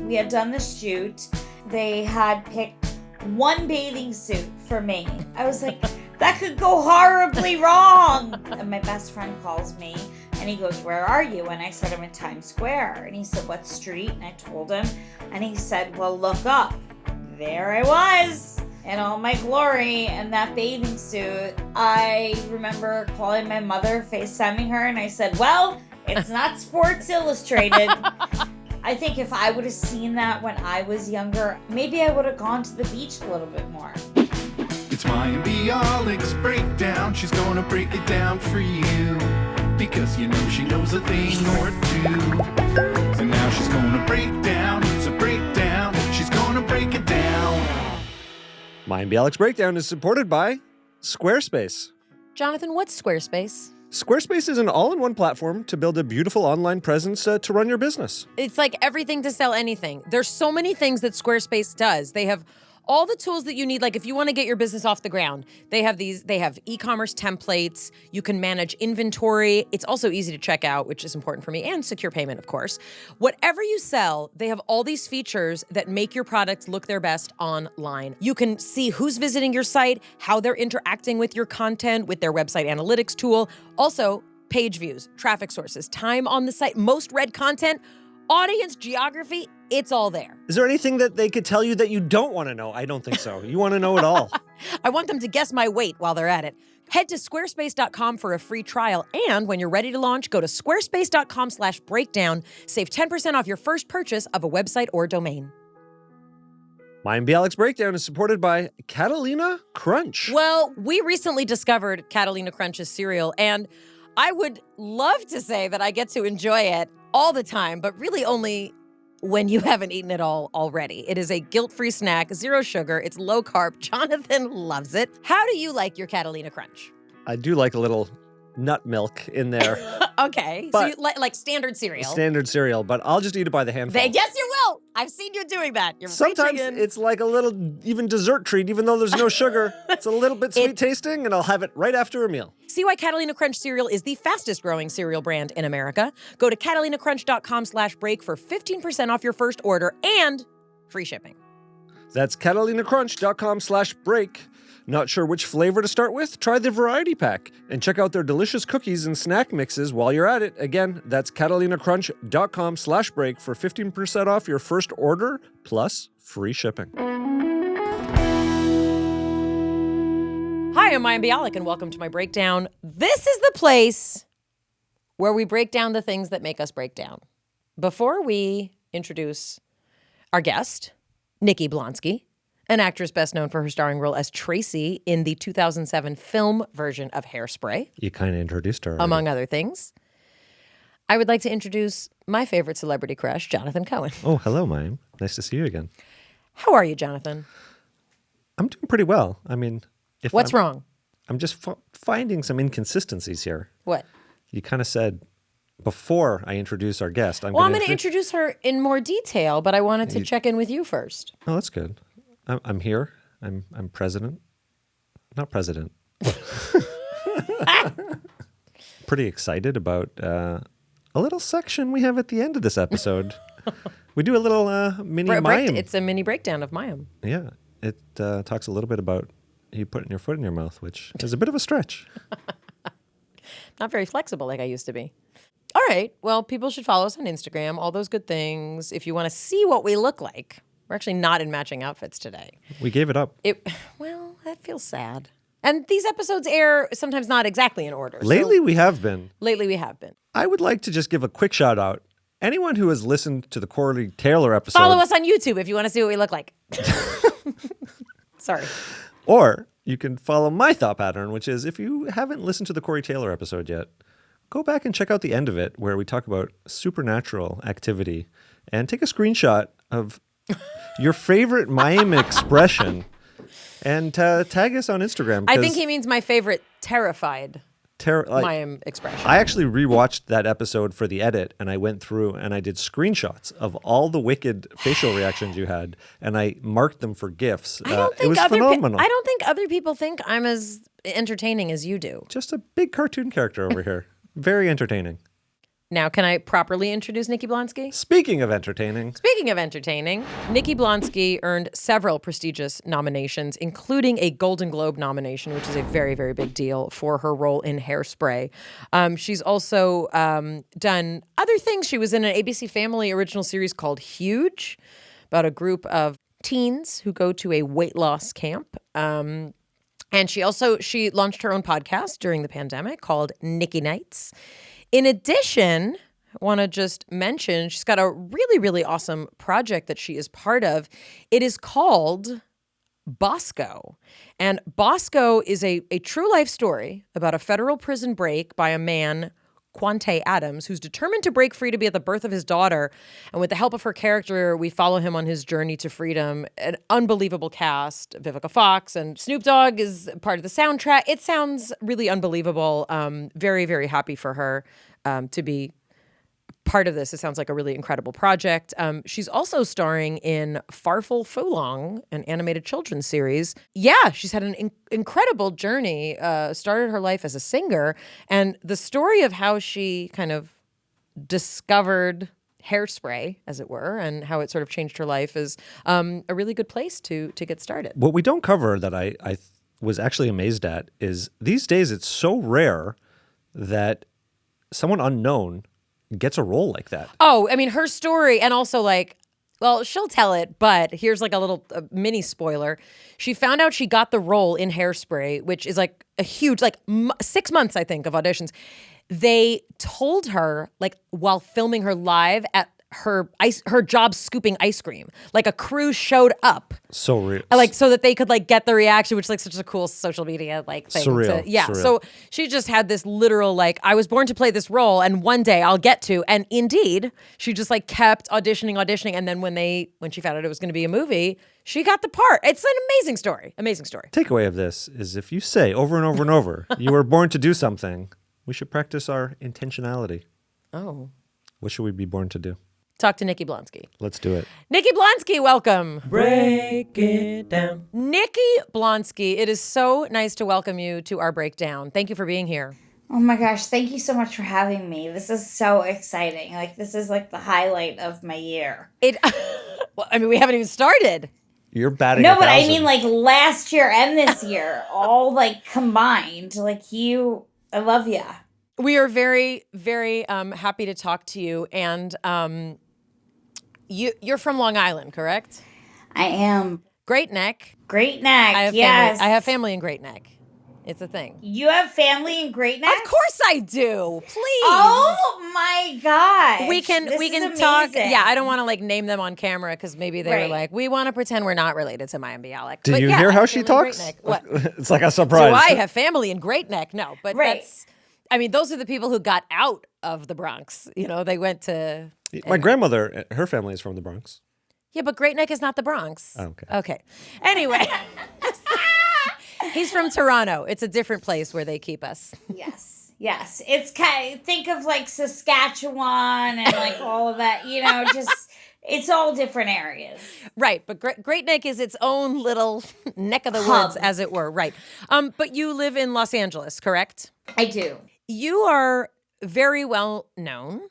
We had done the shoot. They had picked one bathing suit for me. I was like, that could go horribly wrong. And my best friend calls me and he goes, where are you? And I said, I'm in Times Square. And he said, what street? And I told him. And he said, well, look up. There I was in all my glory in that bathing suit. I remember calling my mother, FaceTiming her, and I said, well, it's not Sports Illustrated. I think if I would have seen that when I was younger, maybe I would have gone to the beach a little bit more. It's Mayim Bialik's breakdown. She's gonna break it down for you, because you know she knows a thing or two. And now she's gonna break down. It's a breakdown. She's gonna break it down. Mayim Bialik's breakdown is supported by Squarespace. Jonathan, what's Squarespace? Squarespace is an all-in-one platform to build a beautiful online presence to run your business. It's like everything to sell anything. There's so many things that Squarespace does. They have all the tools that you need. Like if you want to get your business off the ground, they have e-commerce templates. You can manage inventory. It's also easy to check out, which is important for me, and secure payment, of course. Whatever you sell, they have all these features that make your products look their best online. You can see who's visiting your site, how they're interacting with your content with their website analytics tool. Also, page views, traffic sources, time on the site, most read content, audience geography, it's all there. Is there anything that they could tell you that you don't want to know? I don't think so. You want to know it all. I want them to guess my weight while they're at it. Head to squarespace.com for a free trial. And when you're ready to launch, go to squarespace.com/breakdown. Save 10% off your first purchase of a website or domain. Mayim Bialik's breakdown is supported by Catalina Crunch. Well, we recently discovered Catalina Crunch's cereal, and I would love to say that I get to enjoy it all the time, but really only when you haven't eaten it all already. It is a guilt-free snack, 0 sugar, it's low carb. Jonathan loves it. How do you like your Catalina Crunch? I do like a little nut milk in there. Okay, so you like standard cereal. Standard cereal, but I'll just eat it by the handful. Yes, you will. I've seen you doing that. You're Sometimes it's like a little even dessert treat, even though there's no sugar. It's a little bit sweet tasting, and I'll have it right after a meal. See why Catalina Crunch cereal is the fastest growing cereal brand in America. Go to CatalinaCrunch.com/break for 15% off your first order and free shipping. That's CatalinaCrunch.com/break. Not sure which flavor to start with? Try the variety pack and check out their delicious cookies and snack mixes while you're at it. Again, that's CatalinaCrunch.com/break for 15% off your first order plus free shipping. Hi, I'm Mayim Bialik, and welcome to my breakdown. This is the place where we break down the things that make us break down. Before we introduce our guest, Nikki Blonsky, an actress best known for her starring role as Tracy in the 2007 film version of Hairspray. You kind of introduced her already. Among other things. I would like to introduce my favorite celebrity crush, Jonathan Cohen. Oh, hello, Mayim. Nice to see you again. How are you, Jonathan? I'm doing pretty well. I mean, what's wrong? I'm just finding some inconsistencies here. What? You kind of said before I introduce our guest. I'm going to introduce her in more detail, but I wanted to check in with you first. Oh, that's good. I'm here. I'm president. Not president. Pretty excited about a little section we have at the end of this episode. We do a little mini Mayim. It's a mini breakdown of Mayim. Yeah. It talks a little bit about you putting your foot in your mouth, which is a bit of a stretch. Not very flexible like I used to be. All right. Well, people should follow us on Instagram, all those good things. If you want to see what we look like. We're actually not in matching outfits today. We gave it up. Well, that feels sad. And these episodes air sometimes not exactly in order. Lately, we have been. I would like to just give a quick shout out. Anyone who has listened to the Corey Taylor episode. Follow us on YouTube if you want to see what we look like. Sorry. Or you can follow my thought pattern, which is if you haven't listened to the Corey Taylor episode yet, go back and check out the end of it where we talk about supernatural activity and take a screenshot of your favorite Mayim expression and tag us on Instagram. I think he means my favorite terrified Mayim expression. I actually rewatched that episode for the edit, and I went through and I did screenshots of all the wicked facial reactions you had, and I marked them for GIFs. It was phenomenal. I don't think other people think I'm as entertaining as you do. Just a big cartoon character over here. Very entertaining. Now, can I properly introduce Nikki Blonsky? Speaking of entertaining, Nikki Blonsky earned several prestigious nominations, including a Golden Globe nomination, which is a very, very big deal for her role in Hairspray. She's also done other things. She was in an ABC Family original series called Huge, about a group of teens who go to a weight loss camp. And she launched her own podcast during the pandemic called Nikki Nights. In addition, I want to just mention she's got a really, really awesome project that she is part of. It is called Bosco. And Bosco is a true life story about a federal prison break by a man, Quante Adams, who's determined to break free to be at the birth of his daughter. And with the help of her character, we follow him on his journey to freedom. An unbelievable cast. Vivica Fox and Snoop Dogg is part of the soundtrack. It sounds really unbelievable. Very, very happy for her to be part of this. It sounds like a really incredible project. She's also starring in Farfel Fulong, an animated children's series. Yeah, she's had an incredible journey, started her life as a singer, and the story of how she kind of discovered Hairspray, as it were, and how it sort of changed her life is a really good place to get started. what we don't cover that I was actually amazed at is these days it's so rare that someone unknown gets a role like that. Oh, I mean, her story, and also she'll tell it, but here's like a little mini spoiler. She found out she got the role in Hairspray, which is like a huge, 6 months, I think, of auditions. They told her, while filming her live at her job scooping ice cream, a crew showed up. So real. So that they could get the reaction, which is such a cool social media thing. Surreal. Surreal. Surreal. So she just had this literal I was born to play this role, and one day I'll get to. And indeed, she just kept auditioning, and then when she found out it was going to be a movie, she got the part. It's an amazing story. Amazing story. Takeaway of this is if you say over and over and over, you were born to do something, we should practice our intentionality. Oh. What should we be born to do? Talk to Nikki Blonsky. Let's do it. Nikki Blonsky, welcome. Break it down. Nikki Blonsky, it is so nice to welcome you to our breakdown. Thank you for being here. Oh my gosh, thank you so much for having me. This is so exciting. This is the highlight of my year. Well, I mean, we haven't even started. You're batting No, 1,000. but I mean last year and this year, all combined. I love ya. We are very, very happy to talk to you. And you're from Long Island, correct? I am. Great Neck. Great Neck, yes. I have family in Great Neck. It's a thing. You have family in Great Neck? Of course I do. Please. Oh my God. We can talk. Yeah, I don't want to name them on camera because maybe they were we want to pretend we're not related to Mayim Bialik. Do But you yeah, hear I how have she family in talks? Great Neck. What? It's like a surprise. Do I have family in Great Neck? No, but Right. those are the people who got out of the Bronx. They went to. My grandmother, her family is from the Bronx. Yeah, but Great Neck is not the Bronx. Oh, okay. Okay. Anyway. He's from Toronto. It's a different place where they keep us. Yes. It's think of Saskatchewan and all of that, just it's all different areas. Right, but Great Neck is its own little neck of the Hub. woods, as it were. Right. But you live in Los Angeles, correct? I do. You are very well known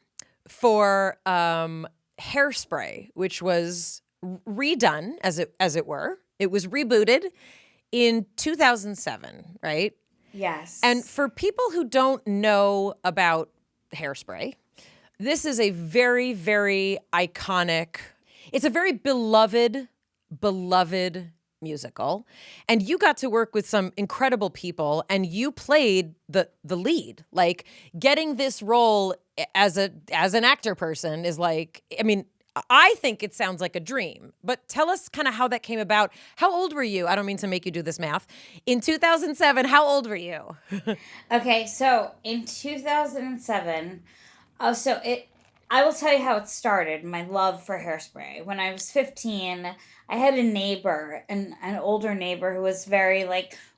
for Hairspray, which was redone, as it were. It was rebooted in 2007, right? Yes. And for people who don't know about Hairspray, this is a very, very iconic, it's a very beloved musical. And you got to work with some incredible people, and you played the lead. Getting this role as an actor person is I think it sounds like a dream, but tell us kind of how that came about. How old were you? I don't mean to make you do this math. In 2007, how old were you? Okay, so in 2007, I will tell you how it started, my love for Hairspray. When I was 15, I had a neighbor, an older neighbor who was very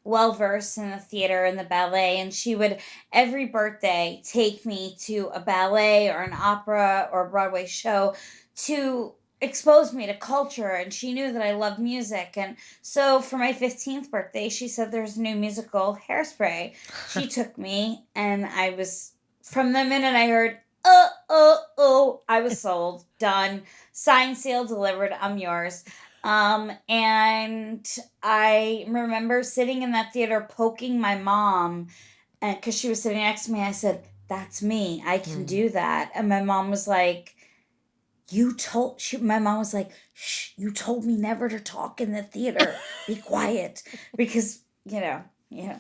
well-versed in the theater and the ballet, and she would every birthday take me to a ballet or an opera or a Broadway show to expose me to culture, and she knew that I loved music. And so for my 15th birthday, she said there's a new musical, Hairspray. She took me, and from the minute I heard I was sold. Done. Signed, sealed, delivered. I'm yours. And I remember sitting in that theater poking my mom, and because she was sitting next to me, I said, "That's me. I can do that." And my mom was like, my mom was like, "Shh, you told me never to talk in the theater. Be quiet." Because, you're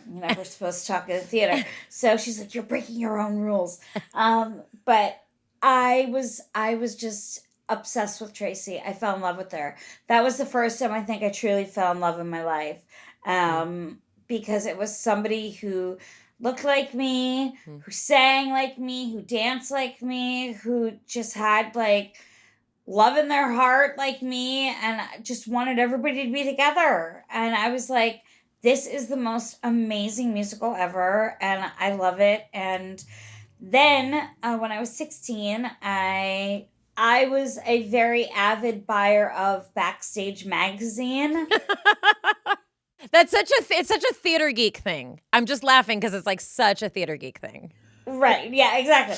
never supposed to talk in the theater. So she's like, "You're breaking your own rules." But I was just obsessed with Tracy. I fell in love with her. That was the first time I think I truly fell in love in my life. Because it was somebody who looked like me, who sang like me, who danced like me, who just had like love in their heart like me, and I just wanted everybody to be together. And I was like, this is the most amazing musical ever, and I love it. And then when I was 16, I was a very avid buyer of Backstage magazine. It's such a theater geek thing. I'm just laughing because it's like such a theater geek thing. Right. Yeah, exactly.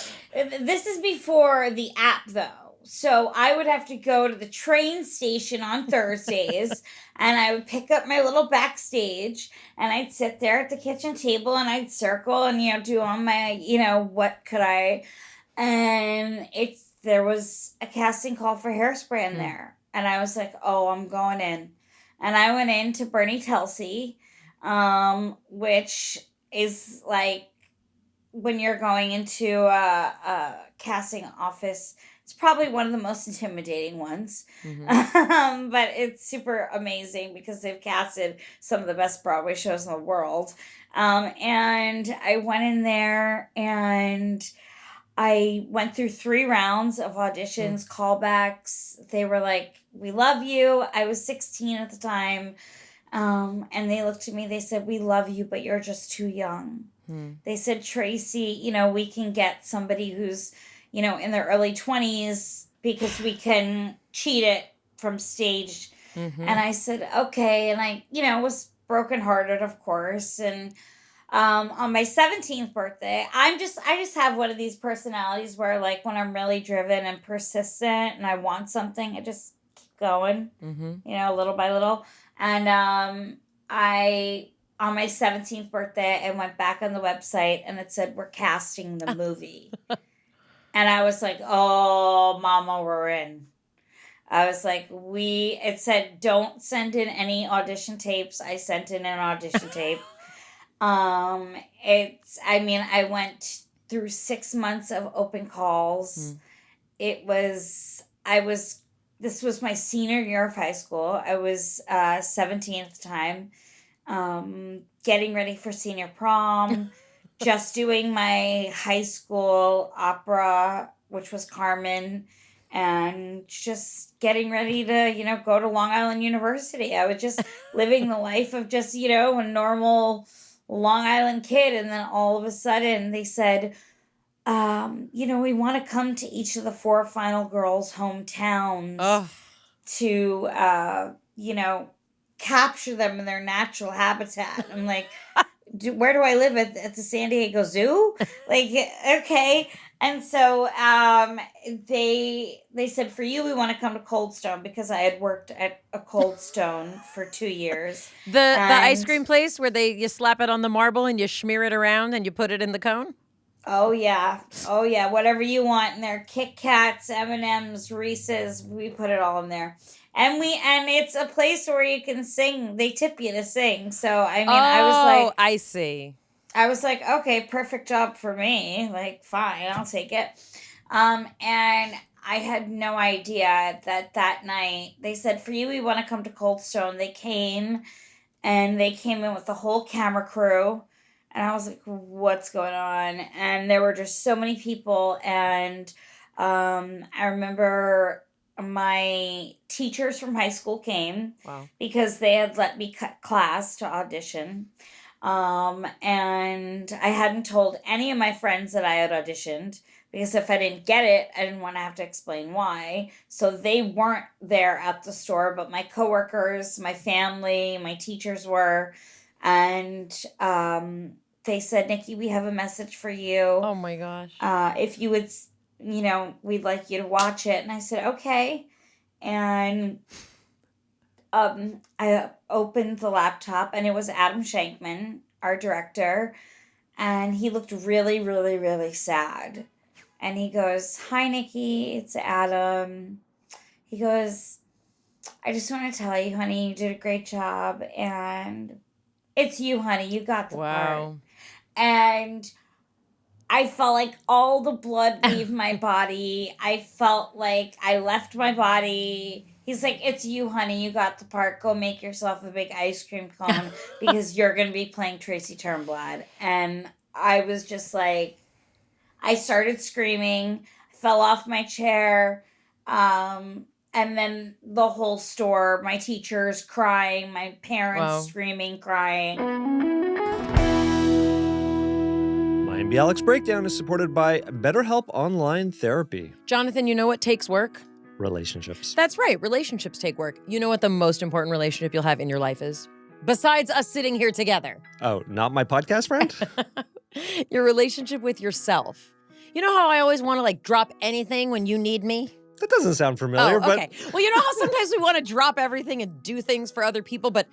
This is before the app, though. So I would have to go to the train station on Thursdays and I would pick up my little Backstage and I'd sit there at the kitchen table and I'd circle and, do all my, what could I, and there was a casting call for Hairspray in there. And I was like, oh, I'm going in. And I went in to Bernie Telsey, which is like, when you're going into a casting office, it's probably one of the most intimidating ones. But it's super amazing because they've casted some of the best Broadway shows in the world. And I went in there and I went through 3 rounds of auditions, callbacks. They were like, "We love you." I was 16 at the time. And they looked at me, they said, "We love you, but you're just too young." They said, "Tracy, we can get somebody who's, in their early 20s because we can cheat it from stage." And I said, okay. And I, was brokenhearted, of course. And on my 17th birthday, I just have one of these personalities where, like, when I'm really driven and persistent and I want something, I just keep going, little by little. And on my 17th birthday, I went back on the website and it said, "We're casting the movie." And I was like, "Oh, Mama, we're in." I was like, it said, "Don't send in any audition tapes." I sent in an audition tape. I went through 6 months of open calls. This was my senior year of high school. I was 17 at the time. Getting ready for senior prom, just doing my high school opera, which was Carmen, and just getting ready to, go to Long Island University. I was just living the life of just, a normal Long Island kid. And then all of a sudden they said, we want to come to each of the 4 final girls' hometowns to, capture them in their natural habitat. I'm like, where do I live at the San Diego Zoo? Like, okay. And so they said, "For you, we want to come to Cold Stone," because I had worked at a Cold Stone for 2 years. The ice cream place where you slap it on the marble and you smear it around and you put it in the cone? Oh yeah, whatever you want in there. Kit Kats, M&Ms, Reese's, we put it all in there. And it's a place where you can sing. They tip you to sing. So I was like, I see. I was like, okay, perfect job for me. Like, fine, I'll take it. And I had no idea that night they said, "For you, we want to come to Cold Stone." They came in with the whole camera crew. And I was like, what's going on? And there were just so many people. And I remember my teachers from high school came. Wow. Because they had let me cut class to audition. And I hadn't told any of my friends that I had auditioned, because if I didn't get it, I didn't want to have to explain why. So they weren't there at the store, but my coworkers, my family, my teachers were. And they said, "Nikki, we have a message for you. Oh my gosh. If you would we'd like you to watch it. And I said, okay. And I opened the laptop, and it was Adam Shankman, our director, and he looked really, really, really sad. And he goes, "Hi, Nikki, it's Adam." He goes, "I just want to tell you, honey, you did a great job, and it's you, honey. You got the part." And I felt like all the blood leave my body. I felt like I left my body. He's like, "It's you, honey. You got the part. Go make yourself a big ice cream cone because you're going to be playing Tracy Turnblad." And I was just like, I started screaming, fell off my chair, and then the whole store, my teachers crying, my parents screaming, crying. Mayim Bialik's Breakdown is supported by BetterHelp Online Therapy. Jonathan, you know what takes work? Relationships. That's right. Relationships take work. You know what the most important relationship you'll have in your life is? Besides us sitting here together. Oh, not my podcast friend? Your relationship with yourself. You know how I always want to drop anything when you need me? That doesn't sound familiar, okay. Well, you know how sometimes we want to drop everything and do things for other people, but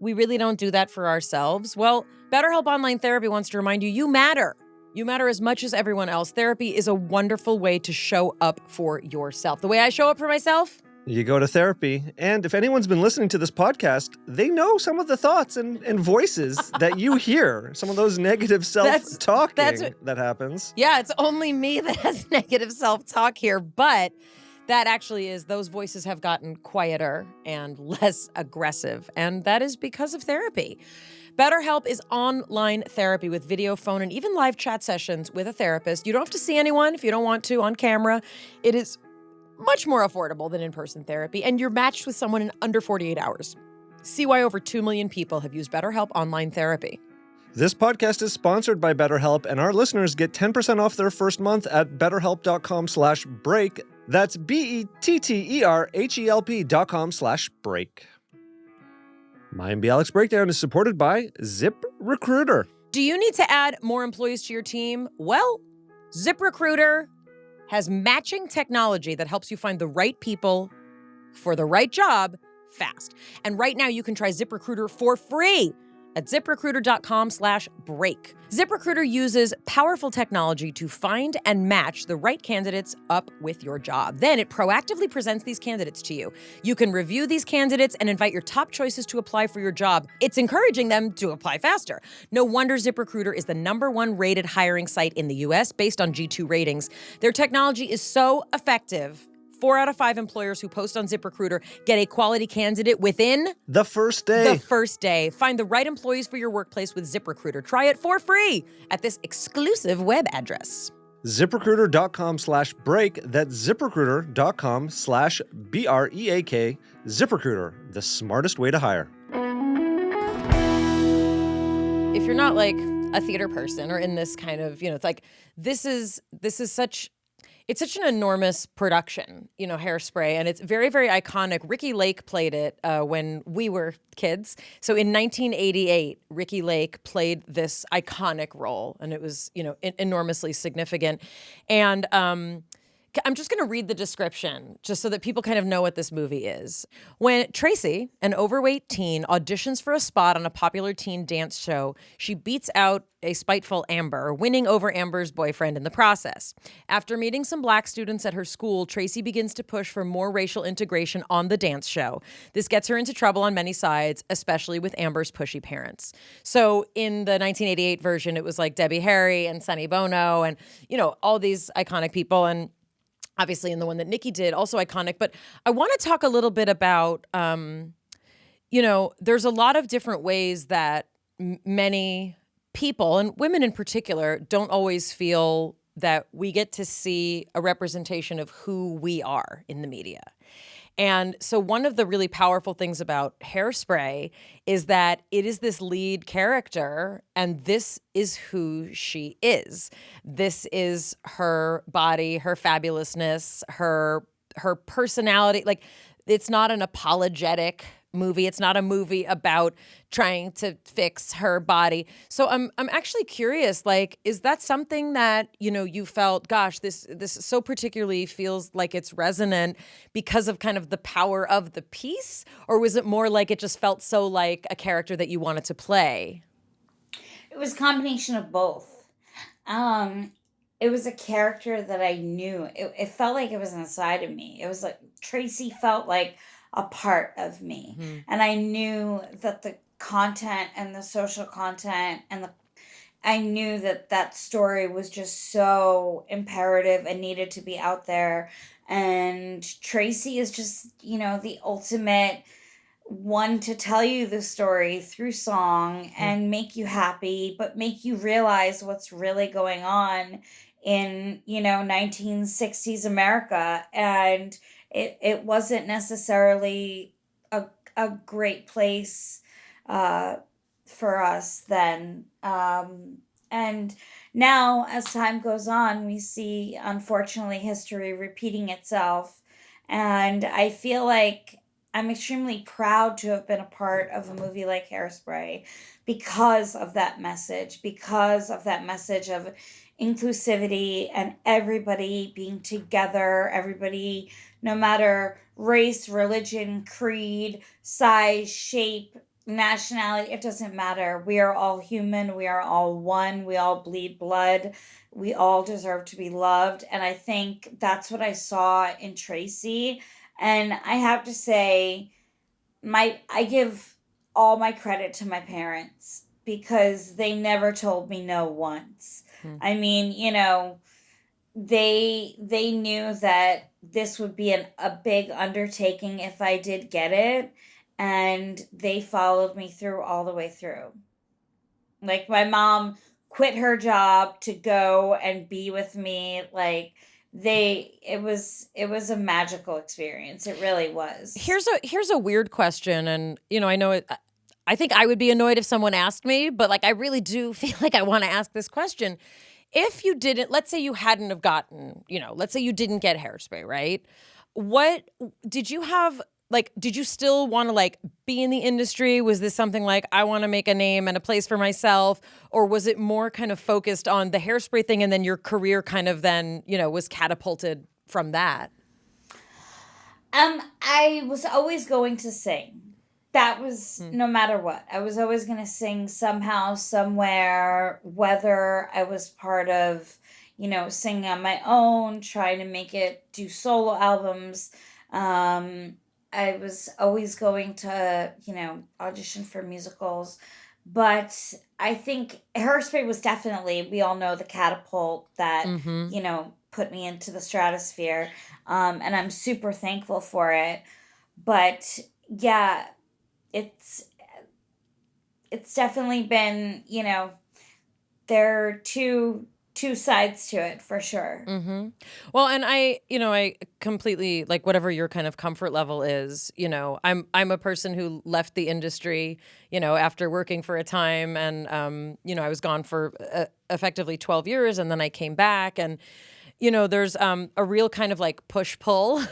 we really don't do that for ourselves? Well, BetterHelp Online Therapy wants to remind you, you matter. You matter as much as everyone else. Therapy is a wonderful way to show up for yourself. The way I show up for myself? You go to therapy, and if anyone's been listening to this podcast, they know some of the thoughts and voices that you hear, some of those negative self-talking that happens. Yeah, it's only me that has negative self-talk here, but that actually is, those voices have gotten quieter and less aggressive, and that is because of therapy. BetterHelp is online therapy with video, phone, and even live chat sessions with a therapist. You don't have to see anyone if you don't want to on camera. It is much more affordable than in-person therapy, and you're matched with someone in under 48 hours. See why over 2 million people have used BetterHelp online therapy. This podcast is sponsored by BetterHelp, and our listeners get 10% off their first month at betterhelp.com/break. That's BetterHelp.com/break. Mayim Bialik's Breakdown is supported by ZipRecruiter. Do you need to add more employees to your team? Well, ZipRecruiter has matching technology that helps you find the right people for the right job fast. And right now you can try ZipRecruiter for free at ZipRecruiter.com/break. ZipRecruiter uses powerful technology to find and match the right candidates up with your job. Then it proactively presents these candidates to you. You can review these candidates and invite your top choices to apply for your job. It's encouraging them to apply faster. No wonder ZipRecruiter is the #1 rated hiring site in the US based on G2 ratings. Their technology is so effective. 4 out of 5 employers who post on ZipRecruiter get a quality candidate within the first day. Find the right employees for your workplace with ZipRecruiter. Try it for free at this exclusive web address. ZipRecruiter.com/break. That's ZipRecruiter.com/BREAK. ZipRecruiter, the smartest way to hire. If you're not like a theater person or in this kind of, it's like, this is such... It's such an enormous production, Hairspray, and it's very, very iconic. Ricky Lake played it when we were kids. So in 1988, Ricky Lake played this iconic role, and it was, enormously significant. And I'm just going to read the description just so that people kind of know what this movie is. When Tracy, an overweight teen, auditions for a spot on a popular teen dance show, she beats out a spiteful Amber, winning over Amber's boyfriend in the process. After meeting some black students at her school, Tracy begins to push for more racial integration on the dance show. This gets her into trouble on many sides, especially with Amber's pushy parents. So in the 1988 version, it was like Debbie Harry and Sonny Bono and, all these iconic people. And obviously in the one that Nikki did, also iconic. But I want to talk a little bit about, there's a lot of different ways that many people, and women in particular, don't always feel that we get to see a representation of who we are in the media. And so one of the really powerful things about Hairspray is that it is this lead character, and this is who she is. This is her body, her fabulousness, her personality. Like, it's not an apologetic movie. It's not a movie about trying to fix her body. So I'm actually curious, like, is that something that, you know, you felt, gosh, this so particularly feels like it's resonant because of kind of the power of the piece? Or was it more like it just felt so like a character that you wanted to play? It was a combination of both. It was a character that I knew. It felt like it was inside of me. It was like Tracy felt like a part of me. Mm-hmm. And I knew that the content and the social content and I knew that that story was just so imperative and needed to be out there. And Tracy is just, you know, the ultimate one to tell you the story through song and make you happy, but make you realize what's really going on in, you know, 1960s America. And it wasn't necessarily a great place for us then. And now, as time goes on, we see, unfortunately, history repeating itself. And I feel like I'm extremely proud to have been a part of a movie like Hairspray because of that message of inclusivity and everybody being together, everybody, no matter race, religion, creed, size, shape, nationality, it doesn't matter. We are all human. We are all one. We all bleed blood. We all deserve to be loved. And I think that's what I saw in Tracy. And I have to say, I give all my credit to my parents because they never told me no once. I mean, you know, they knew that this would be a big undertaking if I did get it, and they followed me through all the way through. Like, my mom quit her job to go and be with me. Like, it was a magical experience. It really was. Here's a weird question, and you know, I know it. I think I would be annoyed if someone asked me, but like I really do feel like I want to ask this question. If you didn't, let's say you hadn't have gotten, you know, let's say you didn't get Hairspray, right? What did you have? Like, did you still want to like be in the industry? Was this something like, I want to make a name and a place for myself? Or was it more kind of focused on the Hairspray thing and then your career kind of then, you know, was catapulted from that? I was always going to sing. That was no matter what. I was always going to sing somehow, somewhere, whether I was part of, you know, singing on my own, trying to make it, do solo albums. I was always going to, you know, audition for musicals. But I think Hairspray was definitely, we all know, the catapult that, you know, put me into the stratosphere. And I'm super thankful for it. But yeah, it's definitely been, you know, there are two sides to it for sure. Well, and I completely, like, whatever your kind of comfort level is, you know, I'm a person who left the industry, you know, after working for a time, and you know, I was gone for effectively 12 years, and then I came back, and you know, there's a real kind of like push-pull,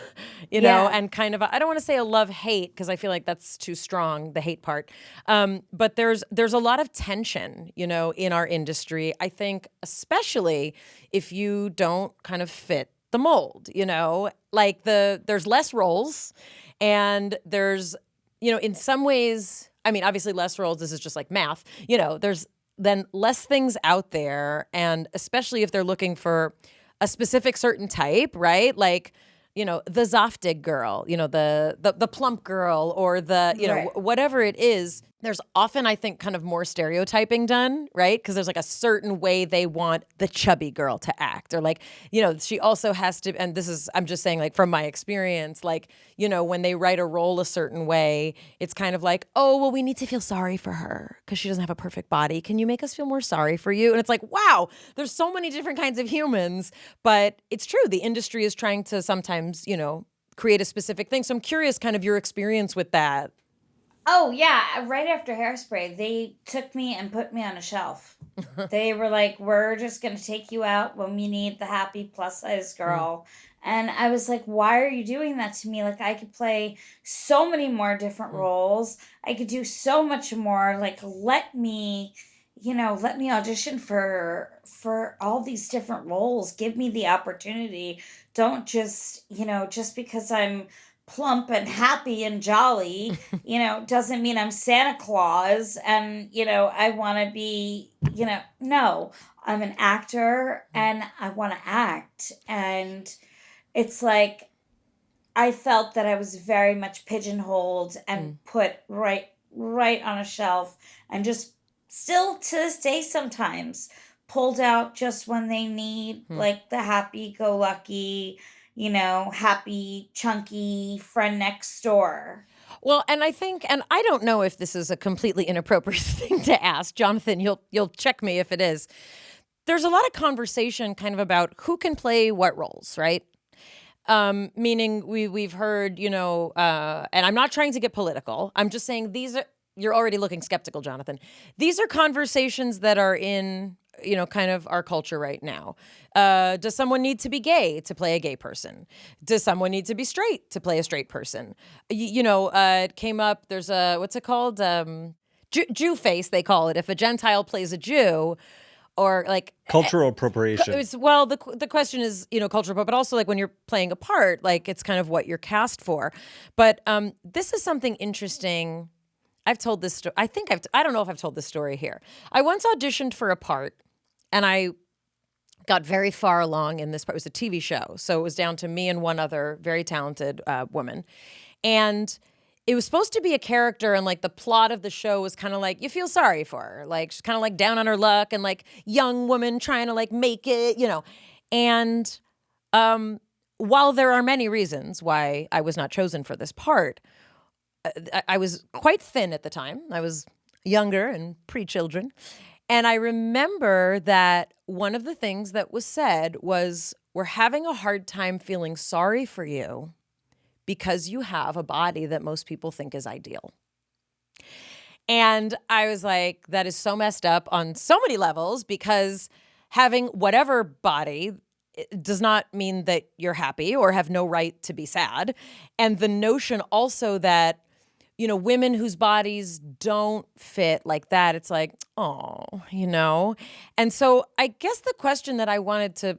you know, and kind of, I don't want to say a love-hate because I feel like that's too strong, the hate part. But there's a lot of tension, you know, in our industry. I think especially if you don't kind of fit the mold, you know, like there's less roles and there's, you know, in some ways, I mean, obviously less roles, this is just like math, you know, there's then less things out there. And especially if they're looking for a specific certain type, right? Like, you know, the Zoftig girl, you know, the plump girl, or the, you know, whatever it is. There's often, I think, kind of more stereotyping done, right? Because there's like a certain way they want the chubby girl to act, or like, you know, she also has to, and this is, I'm just saying, like, from my experience, like, you know, when they write a role a certain way, it's kind of like, oh, well, we need to feel sorry for her because she doesn't have a perfect body. Can you make us feel more sorry for you? And it's like, wow, there's so many different kinds of humans, but it's true. The industry is trying to sometimes, you know, create a specific thing. So I'm curious kind of your experience with that. Oh, yeah. Right after Hairspray, they took me and put me on a shelf. They were like, we're just going to take you out when we need the happy plus-size girl. And I was like, why are you doing that to me? Like, I could play so many more different roles. I could do so much more. Like, let me audition for all these different roles. Give me the opportunity. Don't just, just because I'm plump and happy and jolly, doesn't mean I'm Santa Claus and, I want to be, no, I'm an actor and I want to act. And it's like, I felt that I was very much pigeonholed and put right on a shelf, and just still to this day sometimes pulled out just when they need like the happy-go-lucky, happy, chunky friend next door. Well, and I think, and I don't know if this is a completely inappropriate thing to ask, Jonathan, you'll check me if it is. There's a lot of conversation kind of about who can play what roles, right? Meaning we've heard, and I'm not trying to get political. I'm just saying you're already looking skeptical, Jonathan. These are conversations that are in, kind of our culture right now. Does someone need to be gay to play a gay person? Does someone need to be straight to play a straight person? It came up, there's what's it called? Jew face, they call it. If a Gentile plays a Jew, or like cultural appropriation. The question is, cultural, but also like when you're playing a part, like it's kind of what you're cast for. But this is something interesting. I've told this story. I don't know if I've told this story here. I once auditioned for a part, and I got very far along in this part. It was a TV show, so it was down to me and one other very talented woman, and it was supposed to be a character, and like the plot of the show was kind of like you feel sorry for her, like she's kind of like down on her luck and like young woman trying to like make it, And while there are many reasons why I was not chosen for this part, I was quite thin at the time. I was younger and pre-children, and I remember that one of the things that was said was, "We're having a hard time feeling sorry for you, because you have a body that most people think is ideal." And I was like, that is so messed up on so many levels, because having whatever body does not mean that you're happy or have no right to be sad. And the notion also that, women whose bodies don't fit like that, it's like, oh, And so I guess the question that I wanted to,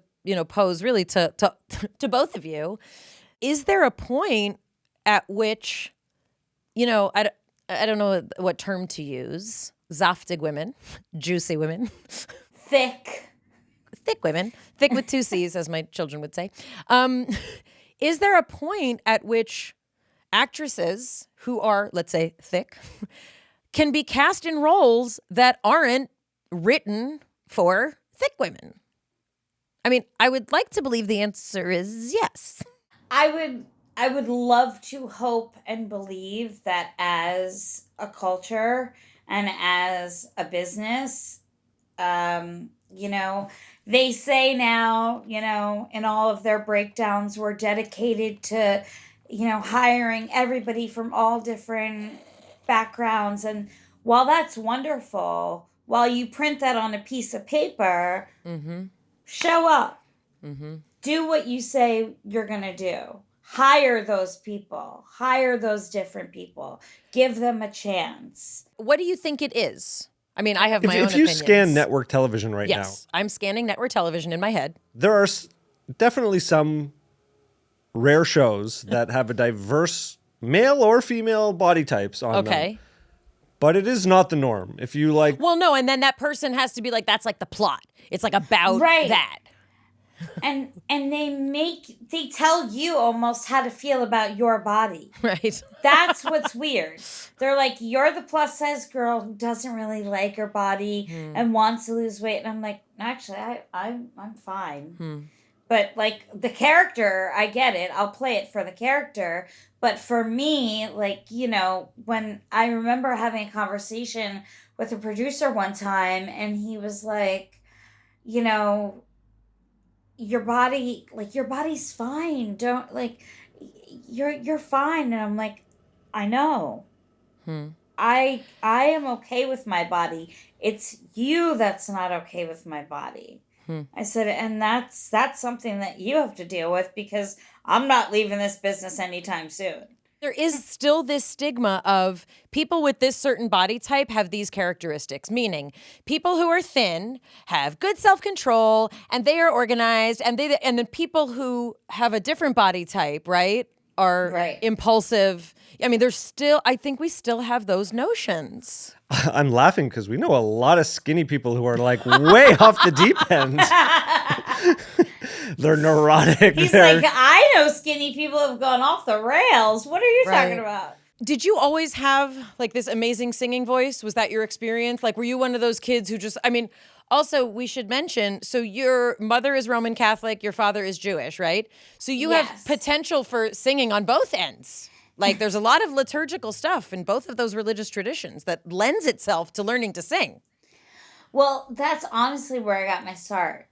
pose really to both of you, is there a point at which, I don't know what term to use, zaftig women, juicy women, Thick women, thick with two C's, as my children would say. Is there a point at which actresses who are, let's say, thick, can be cast in roles that aren't written for thick women? I mean, I would like to believe the answer is yes. I would love to hope and believe that as a culture and as a business, they say now, in all of their breakdowns, we're dedicated to, hiring everybody from all different backgrounds. And while that's wonderful, while you print that on a piece of paper, show up. Do what you say you're going to do. Hire those people. Hire those different people. Give them a chance. What do you think it is? I mean, I have my own If you opinions. scan network television right now. Yes, I'm scanning network television in my head. There are definitely some rare shows that have a diverse male or female body types on them. Okay. But it is not the norm. If you like... Well, no, and then that person has to be like, that's like the plot. It's like about that. And they tell you almost how to feel about your body. Right. That's what's weird. They're like, you're the plus size girl who doesn't really like her body and wants to lose weight. And I'm like, actually, I'm fine. But like the character, I get it. I'll play it for the character. But for me, like, when I remember having a conversation with a producer one time, and he was like, your body's fine. Don't you're fine. And I'm like, I know. I am okay with my body. It's you that's not okay with my body. I said, and that's something that you have to deal with because I'm not leaving this business anytime soon. There is still this stigma of people with this certain body type have these characteristics, meaning people who are thin have good self-control and they are organized, and then people who have a different body type, right, are impulsive. I mean, I think we still have those notions. I'm laughing because we know a lot of skinny people who are like way off the deep end. They're neurotic. He's like, I know skinny people who have gone off the rails. What are you talking about? Did you always have like this amazing singing voice? Was that your experience? Like, were you one of those kids who just, I mean, also we should mention, so your mother is Roman Catholic, your father is Jewish, right? So you have potential for singing on both ends. Like there's a lot of liturgical stuff in both of those religious traditions that lends itself to learning to sing. Well, that's honestly where I got my start.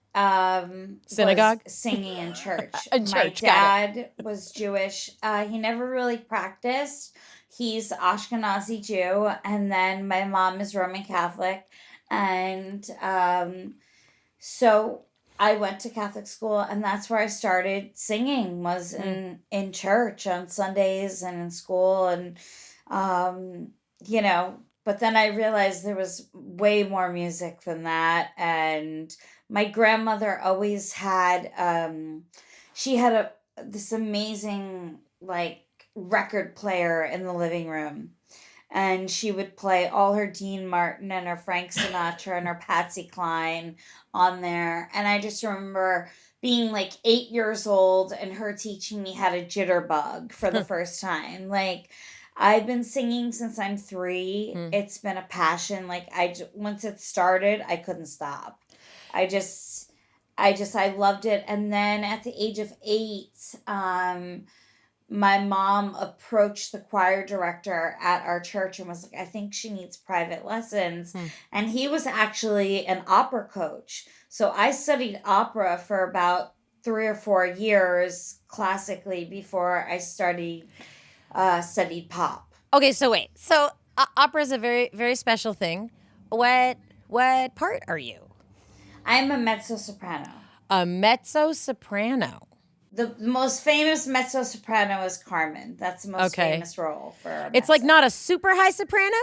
Synagogue? Singing in church. My dad was Jewish. He never really practiced. He's Ashkenazi Jew. And then my mom is Roman Catholic. And so I went to Catholic school, and that's where I started singing, was in church on Sundays and in school. And, but then I realized there was way more music than that. And my grandmother always had, she had this amazing, like, record player in the living room. And she would play all her Dean Martin and her Frank Sinatra and her Patsy Cline on there. And I just remember being like 8 years old and her teaching me how to jitterbug for the first time. Like, I've been singing since I'm 3. It's been a passion. Like, once it started, I couldn't stop. I loved it. And then at the age of 8, my mom approached the choir director at our church and was like, I think she needs private lessons. And he was actually an opera coach. So I studied opera for about 3 or 4 years classically before I studied pop. Okay, so wait. So opera is a very, very special thing. What part are you? I'm a mezzo-soprano. A mezzo-soprano. The most famous mezzo-soprano is Carmen. That's the most famous role for a It's like not a super high soprano?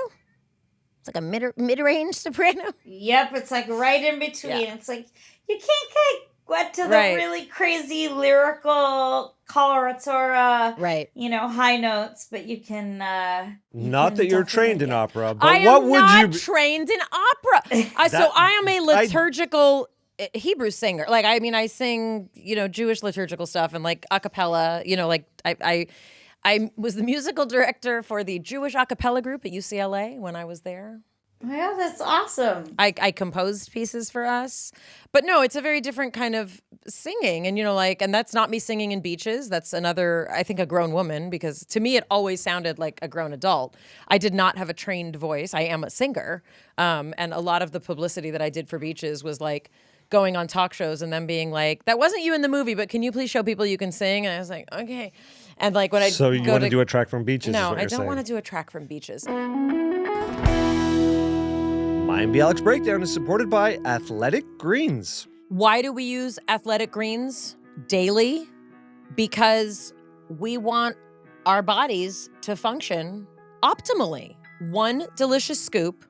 It's like a mid-range soprano? Yep, it's like right in between. Yeah. It's like you can't get to the really crazy lyrical coloratura, high notes, but you can... not that you're trained in opera, but I what am would not you... trained in opera. So I am a liturgical... Hebrew singer. Like, I mean, I sing, Jewish liturgical stuff and like a cappella, I was the musical director for the Jewish a cappella group at UCLA when I was there. Well, that's awesome. I composed pieces for us. But no, it's a very different kind of singing. And, and that's not me singing in beaches. That's another, I think, a grown woman, because to me, it always sounded like a grown adult. I did not have a trained voice. I am a singer. And a lot of the publicity that I did for beaches was like, going on talk shows and then being like, that wasn't you in the movie, but can you please show people you can sing? And I was like, okay. And like when I So you want to do a track from Beaches? No, I don't want to do a track from Beaches. Mayim Bialik's Breakdown is supported by Athletic Greens. Why do we use Athletic Greens daily? Because we want our bodies to function optimally. One delicious scoop,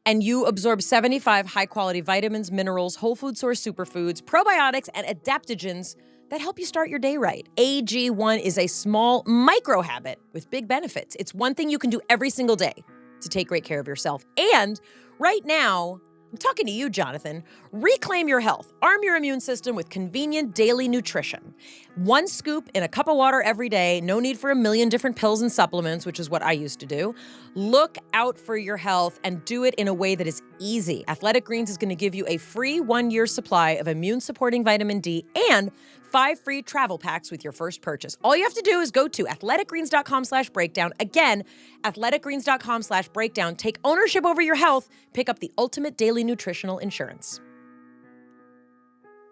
and you absorb 75 high-quality vitamins, minerals, whole food source superfoods, probiotics, and adaptogens that help you start your day right. AG1 is a small micro habit with big benefits. It's one thing you can do every single day to take great care of yourself. And right now, I'm talking to you, Jonathan. Reclaim your health. Arm your immune system with convenient daily nutrition. One scoop in a cup of water every day. No need for a million different pills and supplements, which is what I used to do. Look out for your health and do it in a way that is easy. Athletic Greens is going to give you a free 1-year supply of immune-supporting vitamin D and 5 free travel packs with your first purchase. All you have to do is go to athleticgreens.com/breakdown. Again, athleticgreens.com/breakdown. Take ownership over your health. Pick up the ultimate daily nutritional insurance.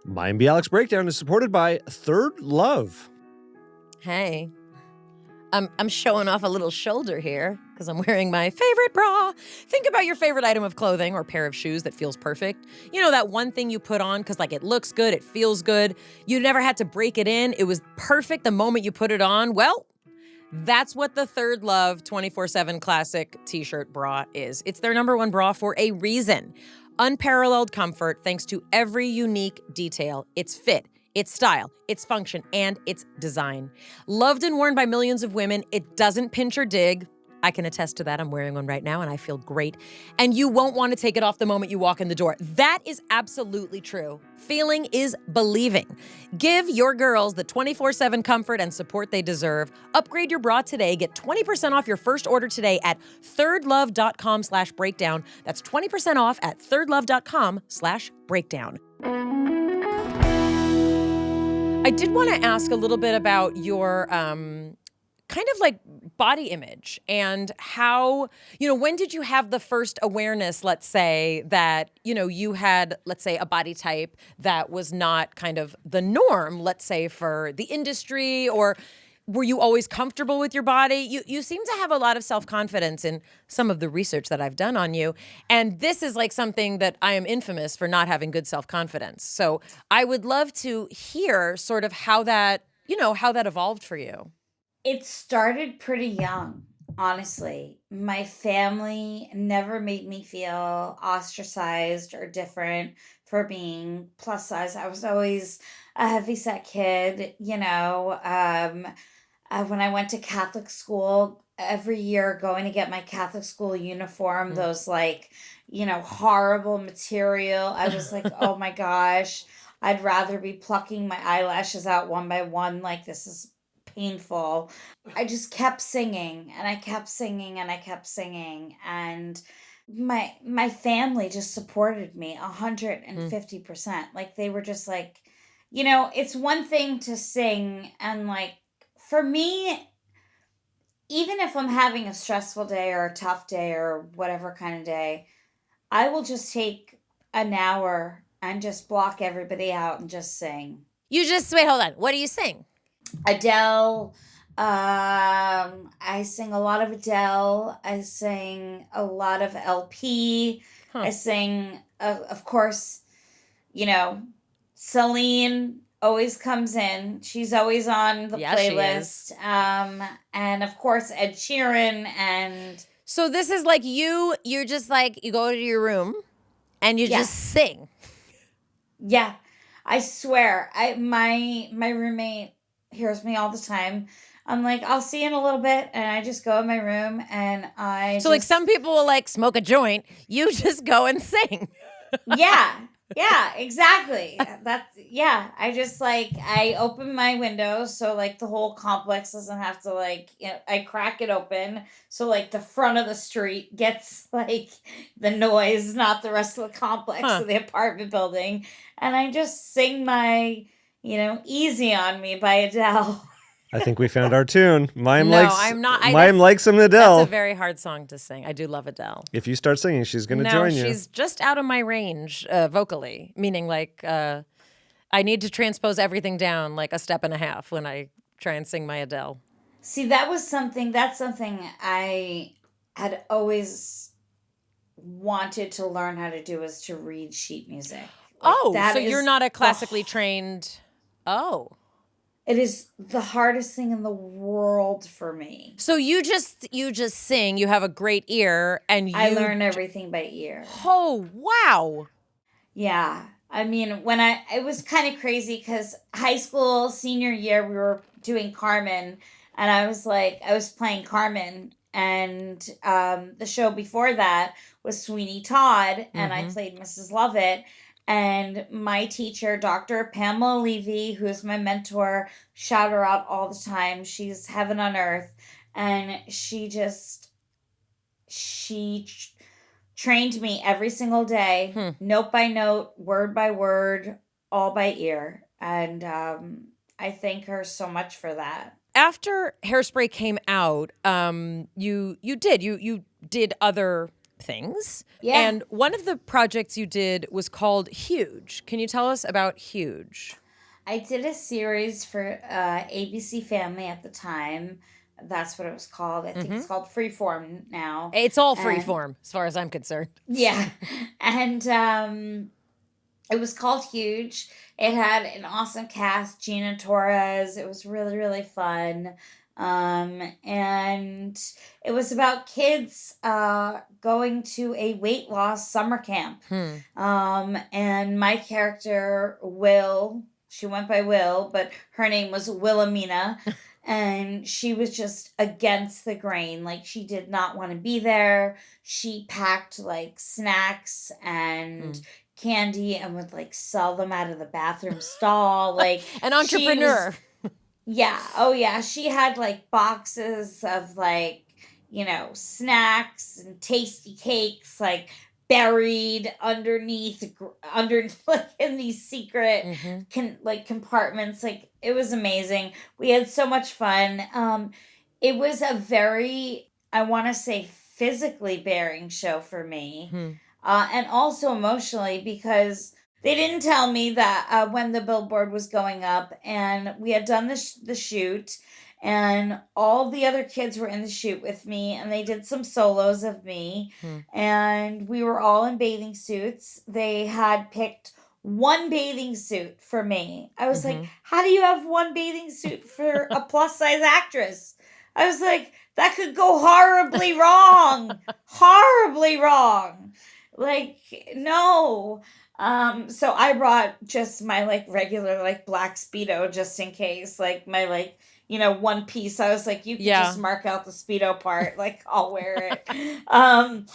Mayim Bialik's Breakdown is supported by Third Love. Hey. I'm showing off a little shoulder here because I'm wearing my favorite bra. Think about your favorite item of clothing or pair of shoes that feels perfect. You know, that one thing you put on because like it looks good, it feels good. You never had to break it in. It was perfect the moment you put it on. Well, that's what the Third Love 24/7 Classic T-shirt bra is. It's their #1 bra for a reason. Unparalleled comfort thanks to every unique detail. Its fit, its style, its function, and its design. Loved and worn by millions of women, it doesn't pinch or dig. I can attest to that. I'm wearing one right now and I feel great. And you won't want to take it off the moment you walk in the door. That is absolutely true. Feeling is believing. Give your girls the 24/7 comfort and support they deserve. Upgrade your bra today. Get 20% off your first order today at thirdlove.com/breakdown. That's 20% off at thirdlove.com/breakdown. I did want to ask a little bit about your kind of like body image and how, when did you have the first awareness, let's say, that, you had, let's say, a body type that was not kind of the norm, let's say, for the industry, or were you always comfortable with your body? You seem to have a lot of self-confidence in some of the research that I've done on you. And this is like something that I am infamous for not having good self-confidence. So I would love to hear sort of how that evolved for you. It started pretty young, honestly. My family never made me feel ostracized or different for being plus size. I was always a heavyset kid, when I went to Catholic school every year, going to get my Catholic school uniform, those horrible material. I was like, oh my gosh, I'd rather be plucking my eyelashes out one by one. Like, this is painful. I just kept singing and I kept singing and I kept singing. And my family just supported me 150%. Like, they were just like, it's one thing to sing, and like, for me, even if I'm having a stressful day or a tough day or whatever kind of day, I will just take an hour and just block everybody out and just sing. Wait, hold on. What do you sing? Adele. I sing a lot of Adele. I sing a lot of LP. I sing, of course, Celine always comes in. She's always on the playlist. And of course, Ed Sheeran. And so this is like you're just like, you go to your room and you just sing. Yeah. I swear, my roommate hears me all the time. I'm like, I'll see you in a little bit, and I just go in my room and like some people will like smoke a joint. You just go and sing. Yeah, exactly. I just I open my window so like the whole complex doesn't have to I crack it open so like the front of the street gets like the noise, not the rest of the complex of the apartment building. And I just sing my, Easy on Me by Adele. I think we found our tune. Mayim likes some Adele. That's a very hard song to sing. I do love Adele. If you start singing, she's going to join you. No, she's just out of my range vocally, meaning I need to transpose everything down like a step and a half when I try and sing my Adele. See, that's something I had always wanted to learn how to do, is to read sheet music. So you're not a classically trained... Oh. It is the hardest thing in the world for me. So you just sing, you have a great ear, and I learn everything by ear. Oh, wow. Yeah. I mean, it was kind of crazy because high school senior year, we were doing Carmen, and I was playing Carmen, and the show before that was Sweeney Todd, and I played Mrs. Lovett. And my teacher, Dr. Pamela Levy, who is my mentor, shout her out all the time. She's heaven on earth. And she trained me every single day, note by note, word by word, all by ear. And I thank her so much for that. After Hairspray came out, you did other things. Yeah. And one of the projects you did was called Huge. Can you tell us about Huge? I did a series for ABC Family at the time That's what it was called. I think it's called Freeform now. It's all And- freeform, as far as I'm concerned. Yeah. And it was called Huge. It had an awesome cast, Gina Torres. It was really, really fun. And it was about kids going to a weight loss summer camp. And my character, Will, she went by Will, but her name was Wilhelmina. And she was just against the grain. Like, she did not want to be there. She packed, like, snacks and candy and would, like, sell them out of the bathroom stall. Like, An entrepreneur. Yeah. Oh, yeah. She had, like, boxes of, like, you know, snacks and tasty cakes, like, buried underneath, like, in these secret, compartments. Like, it was amazing. We had so much fun. It was a very, I want to say, physically bearing show for me. And also emotionally, because they didn't tell me that when the billboard was going up, and we had done the shoot, and all the other kids were in the shoot with me, and they did some solos of me, and we were all in bathing suits. They had picked one bathing suit for me. I was like, how do you have one bathing suit for a plus size actress? I was like, that could go horribly wrong. Horribly wrong. Like, no. So I brought just my, like, regular, like, black Speedo just in case. Like, my, like, you know, one piece. I was like, you can just mark out the Speedo part. Like, I'll wear it.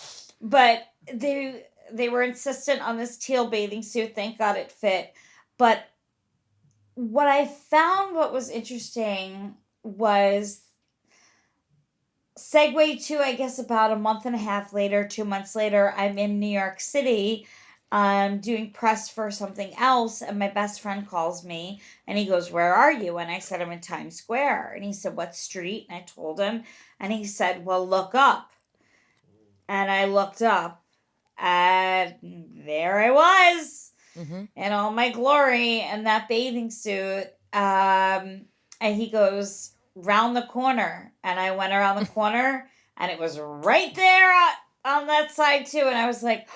But they were insistent on this teal bathing suit. Thank God it fit. But what I found what was interesting was segue to, I guess, about a month and a half later, 2 months later, I'm in New York City doing press for something else, and my best friend calls me, and he goes, where are you? And I said, I'm in Times Square. And he said, what street? And I told him, and he said, well, look up. And I looked up, and there I was in all my glory in that bathing suit. And he goes, round the corner. And I went around the corner, and it was right there on that side too. And I was like,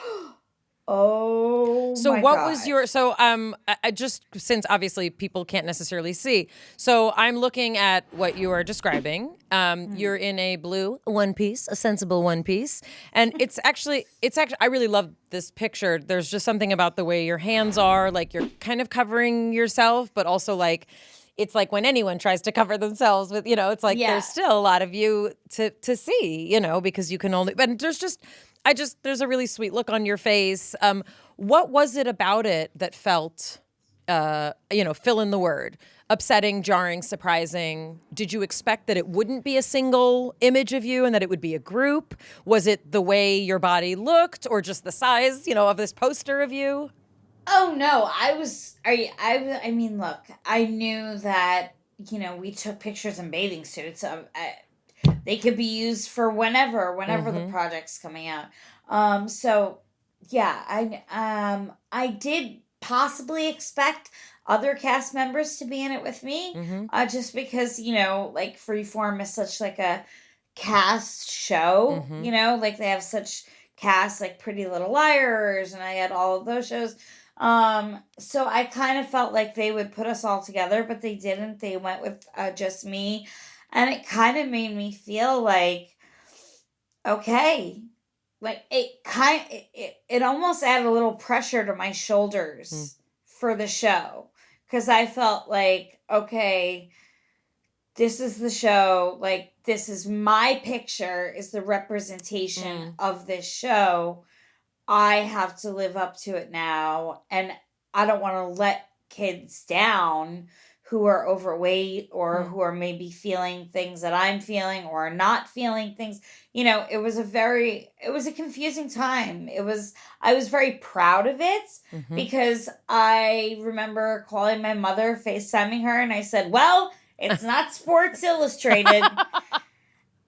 oh, so my what God. was your, so I just, since obviously people can't necessarily see, so I'm looking at what you are describing. You're in a blue one piece, a sensible one piece, and it's actually I really love this picture. There's just something about the way your hands are, like you're kind of covering yourself, but also like it's like when anyone tries to cover themselves with, you know, it's like there's still a lot of you to see, you know, because you can only, but there's a really sweet look on your face. What was it about it that felt, fill in the word, upsetting, jarring, surprising? Did you expect that it wouldn't be a single image of you and that it would be a group? Was it the way your body looked or just the size, you know, of this poster of you? Oh, no, I mean, look, I knew that, you know, we took pictures in bathing suits. They could be used for whenever the project's coming out. So yeah, I did possibly expect other cast members to be in it with me, just because, you know, like Freeform is such like a cast show, you know, like they have such casts like Pretty Little Liars, and I had all of those shows. So I kind of felt like they would put us all together, but they didn't. They went with just me. And it kind of made me feel like, okay, like it almost added a little pressure to my shoulders for the show. Because I felt like, okay, this is the show. Like, this is my picture, is the representation of this show. I have to live up to it now. And I don't want to let kids down who are overweight or who are maybe feeling things that I'm feeling or not feeling things. You know, it was a confusing time. I was very proud of it because I remember calling my mother, FaceTiming her, and I said, well, it's not Sports Illustrated.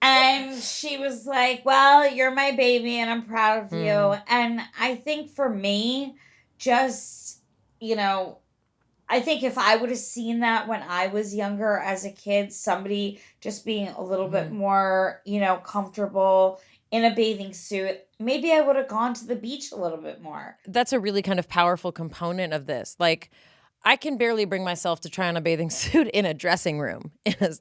And she was like, well, you're my baby and I'm proud of you. And I think for me, just, you know, I think if I would have seen that when I was younger as a kid, somebody just being a little bit more, comfortable in a bathing suit, maybe I would have gone to the beach a little bit more. That's a really kind of powerful component of this. Like, I can barely bring myself to try on a bathing suit in a dressing room,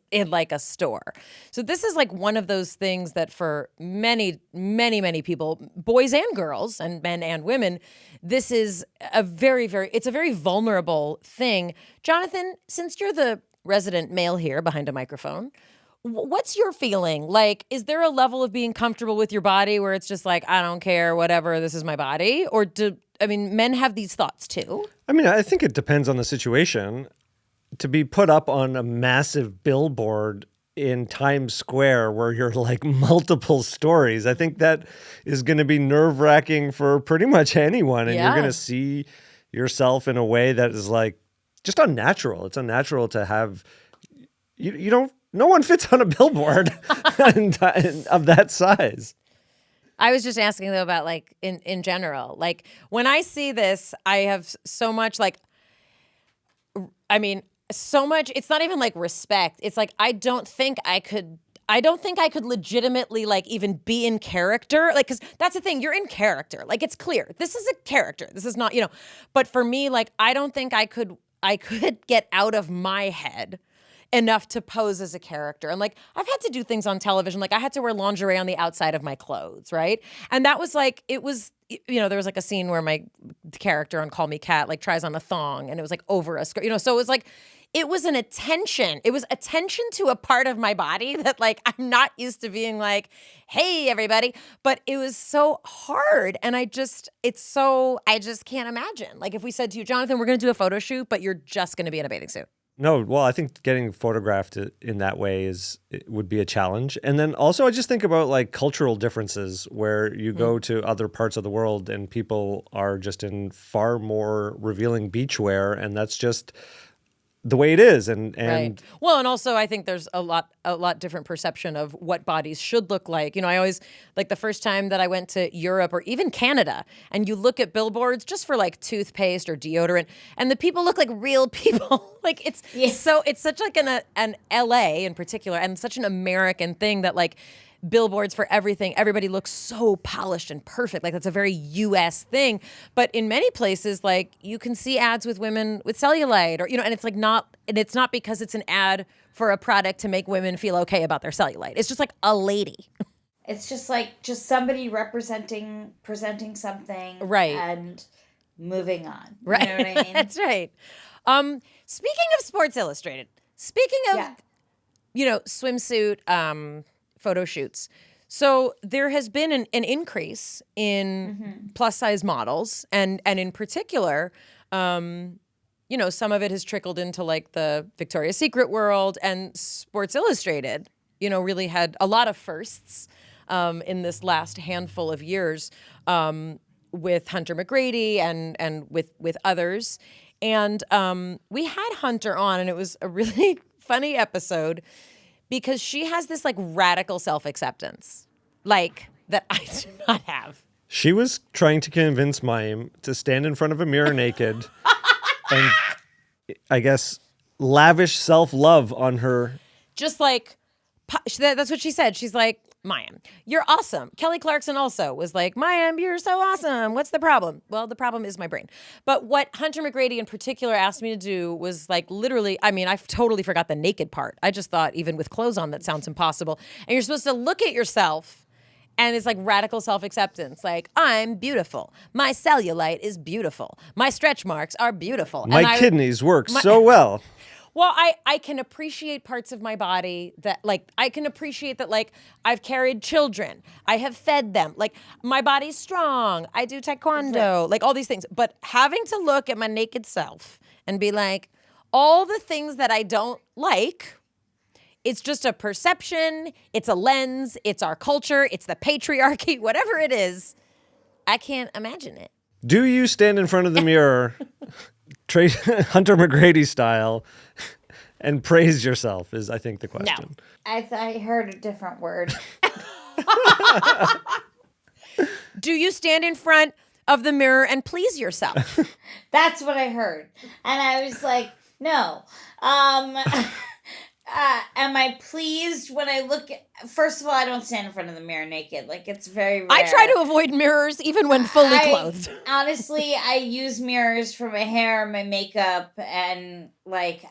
in like a store. So this is like one of those things that for many, many, many people, boys and girls and men and women, this is a very, it's a very vulnerable thing. Jonathan, since you're the resident male here behind a microphone, what's your feeling? Like, is there a level of being comfortable with your body where it's just like, I don't care, whatever, this is my body? Or men have these thoughts too? I mean, I think it depends on the situation. To be put up on a massive billboard in Times Square where you're like multiple stories, I think that is going to be nerve-wracking for pretty much anyone. And you're going to see yourself in a way that is like just unnatural. It's unnatural to have, you don't, no one fits on a billboard of that size. I was just asking though about like in general, like when I see this, I have so much so much, it's not even like respect. It's like, I don't think I could legitimately like even be in character. Like, cause that's the thing, you're in character. Like, it's clear. This is a character. This is not, but for me, like, I don't think I could get out of my head enough to pose as a character. And like, I've had to do things on television. Like I had to wear lingerie on the outside of my clothes, right? And that was like, there was like a scene where my character on Call Me Kat like tries on a thong and it was like over a skirt, so it was like, it was an attention. It was attention to a part of my body that like, I'm not used to being like, hey, everybody. But it was so hard. And I just can't imagine. Like if we said to you, Jonathan, we're going to do a photo shoot, but you're just going to be in a bathing suit. No, well, I think getting photographed in that way would be a challenge. And then also I just think about like cultural differences where you go to other parts of the world and people are just in far more revealing beachwear, and that's just the way it is. And right. Well, and also I think there's a lot different perception of what bodies should look like. I always, like the first time that I went to Europe or even Canada, and you look at billboards just for like toothpaste or deodorant, and the people look like real people. Like it's such like an LA in particular, and such an American thing that like billboards for everything, everybody looks so polished and perfect. Like that's a very US thing. But in many places, like you can see ads with women with cellulite or, and it's like it's not because it's an ad for a product to make women feel okay about their cellulite. It's just like a lady. It's just like somebody presenting something. Right. And moving on. Right. You know what I mean? That's right. Speaking of Sports Illustrated, speaking of, swimsuit, photo shoots. So there has been an increase in plus size models, and in particular, some of it has trickled into like the Victoria's Secret world, and Sports Illustrated, really had a lot of firsts in this last handful of years with Hunter McGrady and with others. And we had Hunter on, and it was a really funny episode, because she has this like radical self-acceptance, like that I do not have. She was trying to convince Mayim to stand in front of a mirror naked and, I guess, lavish self-love on her. Just like, that's what she said. She's like, Mayim, you're awesome. Kelly Clarkson also was like, Mayim, you're so awesome. What's the problem? Well, the problem is my brain. But what Hunter McGrady in particular asked me to do was like literally, I totally forgot the naked part. I just thought even with clothes on, that sounds impossible. And you're supposed to look at yourself, and it's like radical self-acceptance. Like, I'm beautiful. My cellulite is beautiful. My stretch marks are beautiful. My kidneys work so well. Well, I can appreciate parts of my body that, like, I can appreciate that, like, I've carried children. I have fed them. Like, my body's strong. I do taekwondo. Like, all these things. But having to look at my naked self and be like, all the things that I don't like, it's just a perception. It's a lens. It's our culture. It's the patriarchy. Whatever it is, I can't imagine it. Do you stand in front of the mirror, Hunter McGrady style, and praise yourself is, I think, the question. No. I heard a different word. Do you stand in front of the mirror and please yourself. That's what I heard. And I was like, no. Am I pleased when I look at, first of all, I don't stand in front of the mirror naked. Like, it's very rare. I try to avoid mirrors even when fully clothed. Honestly, I use mirrors for my hair, my makeup, and like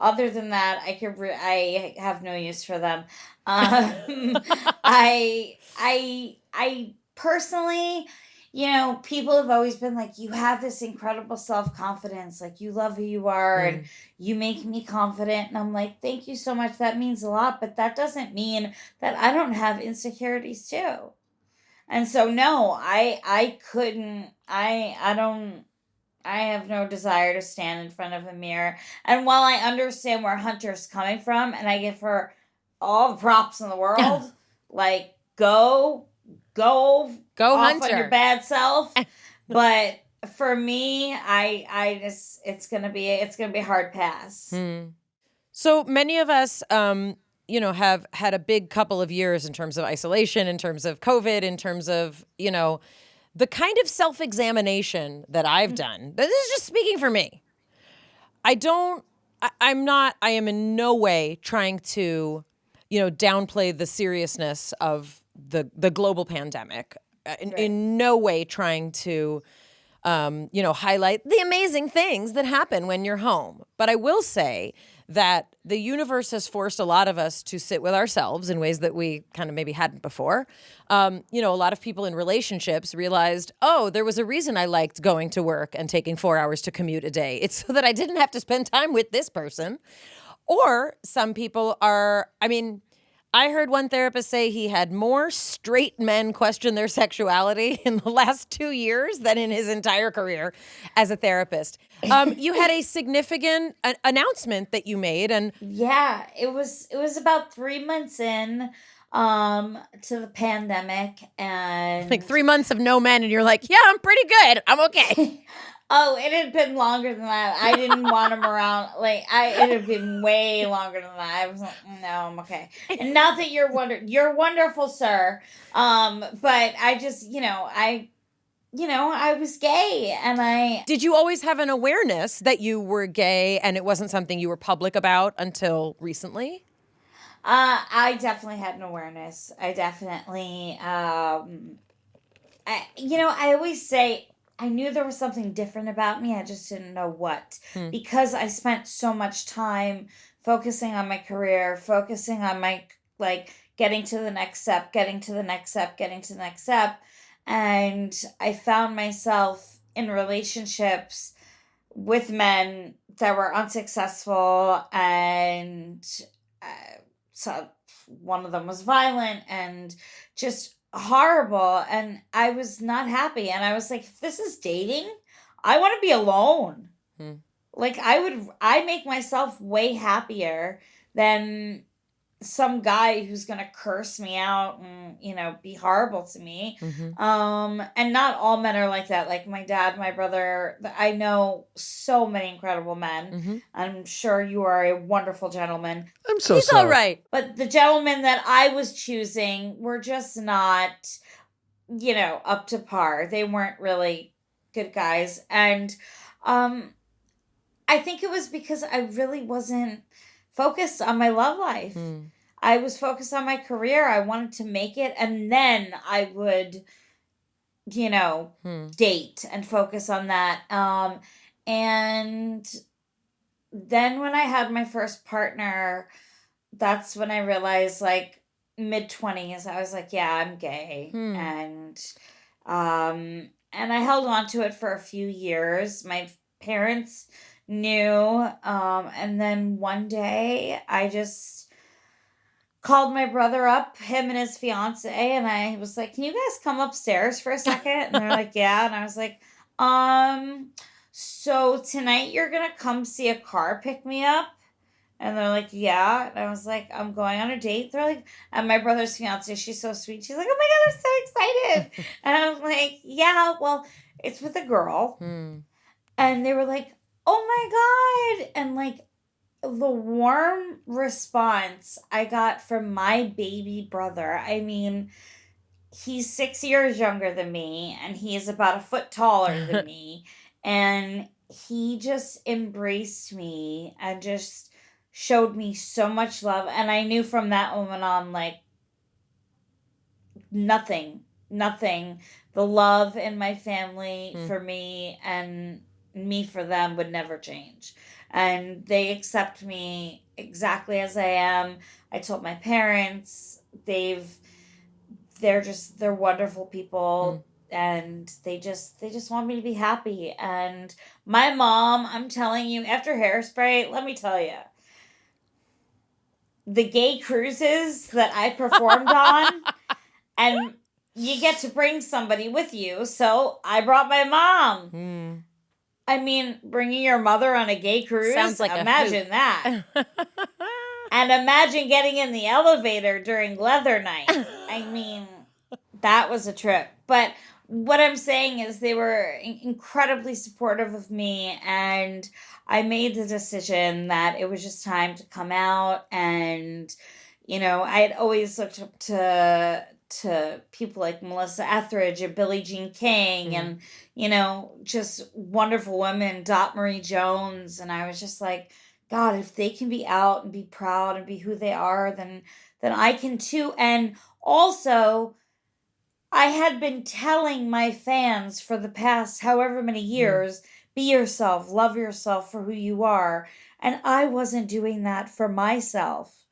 other than that, I have no use for them. I personally, people have always been like, you have this incredible self-confidence. Like, you love who you are and you make me confident. And I'm like, thank you so much. That means a lot. But that doesn't mean that I don't have insecurities too. And so, no, I couldn't, I have no desire to stand in front of a mirror. And while I understand where Hunter's coming from, and I give her all the props in the world, like, go off Hunter. on your bad self. But for me, I just, it's gonna be a hard pass. So many of us, have had a big couple of years in terms of isolation, in terms of COVID, in terms of, the kind of self-examination that I've done. This is just speaking for me. I am in no way trying to, downplay the seriousness of the global pandemic. In no way trying to, highlight the amazing things that happen when you're home. But I will say that the universe has forced a lot of us to sit with ourselves in ways that we kind of maybe hadn't before. A lot of people in relationships realized, oh, there was a reason I liked going to work and taking 4 hours to commute a day. It's so that I didn't have to spend time with this person. Or some people I heard one therapist say he had more straight men question their sexuality in the last 2 years than in his entire career as a therapist. You had a significant announcement that you made, and yeah, it was about 3 months in to the pandemic, and like 3 months of no men, and you're like, yeah, I'm pretty good. I'm okay. Oh, it had been longer than that. I didn't want him around. Like, it had been way longer than that. I was like, no, I'm okay. And not that you're wonderful, sir. But I just, I was gay, and Did you always have an awareness that you were gay and it wasn't something you were public about until recently? I definitely had an awareness. I definitely, I always say, I knew there was something different about me. I just didn't know what. Because I spent so much time focusing on my career, focusing on my, getting to the next step, getting to the next step, getting to the next step. And I found myself in relationships with men that were unsuccessful. And so one of them was violent and just horrible, and I was not happy, and I was like, if this is dating, I want to be alone. Like, I make myself way happier than some guy who's gonna curse me out and be horrible to me. And not all men are like that. Like my dad, my brother, I know so many incredible men. I'm sure you are a wonderful gentleman. He's all right. But the gentlemen that I was choosing were just not up to par. They weren't really good guys. And I think it was because I really wasn't focused on my love life. I was focused on my career. I wanted to make it, and then I would, date and focus on that. And then when I had my first partner, that's when I realized, like, mid-20s, I was like, yeah, I'm gay. And I held on to it for a few years. My parents knew. And then one day I just called my brother up, him and his fiance, and I was like, can you guys come upstairs for a second? And they're like, yeah. And I was like, so tonight you're going to come see a car pick me up? And they're like, yeah. And I was like, I'm going on a date. They're like, and my brother's fiance, she's so sweet. She's like, oh my God, I'm so excited. And I was like, yeah, well, it's with a girl. And they were like, oh my God. And like, the warm response I got from my baby brother, I mean, he's 6 years younger than me, and he is about a foot taller than me. And he just embraced me and just showed me so much love. And I knew from that moment on, like, nothing. The love in my family for me and me for them would never change. And they accept me exactly as I am. I told my parents, they're wonderful people. And they just want me to be happy. And my mom, I'm telling you, after Hairspray, let me tell you, the gay cruises that I performed on, and you get to bring somebody with you. So I brought my mom. I mean, bringing your mother on a gay cruise, Sounds like imagine that. And imagine getting in the elevator during leather night. I mean, that was a trip. But what I'm saying is they were incredibly supportive of me, and I made the decision that it was just time to come out. And, you know, I had always looked up to people like Melissa Etheridge and Billie Jean King and, you know, just wonderful women, Dot Marie Jones. And I was just like, God, if they can be out and be proud and be who they are, then I can too. And also, I had been telling my fans for the past however many years, be yourself, love yourself for who you are. And I wasn't doing that for myself.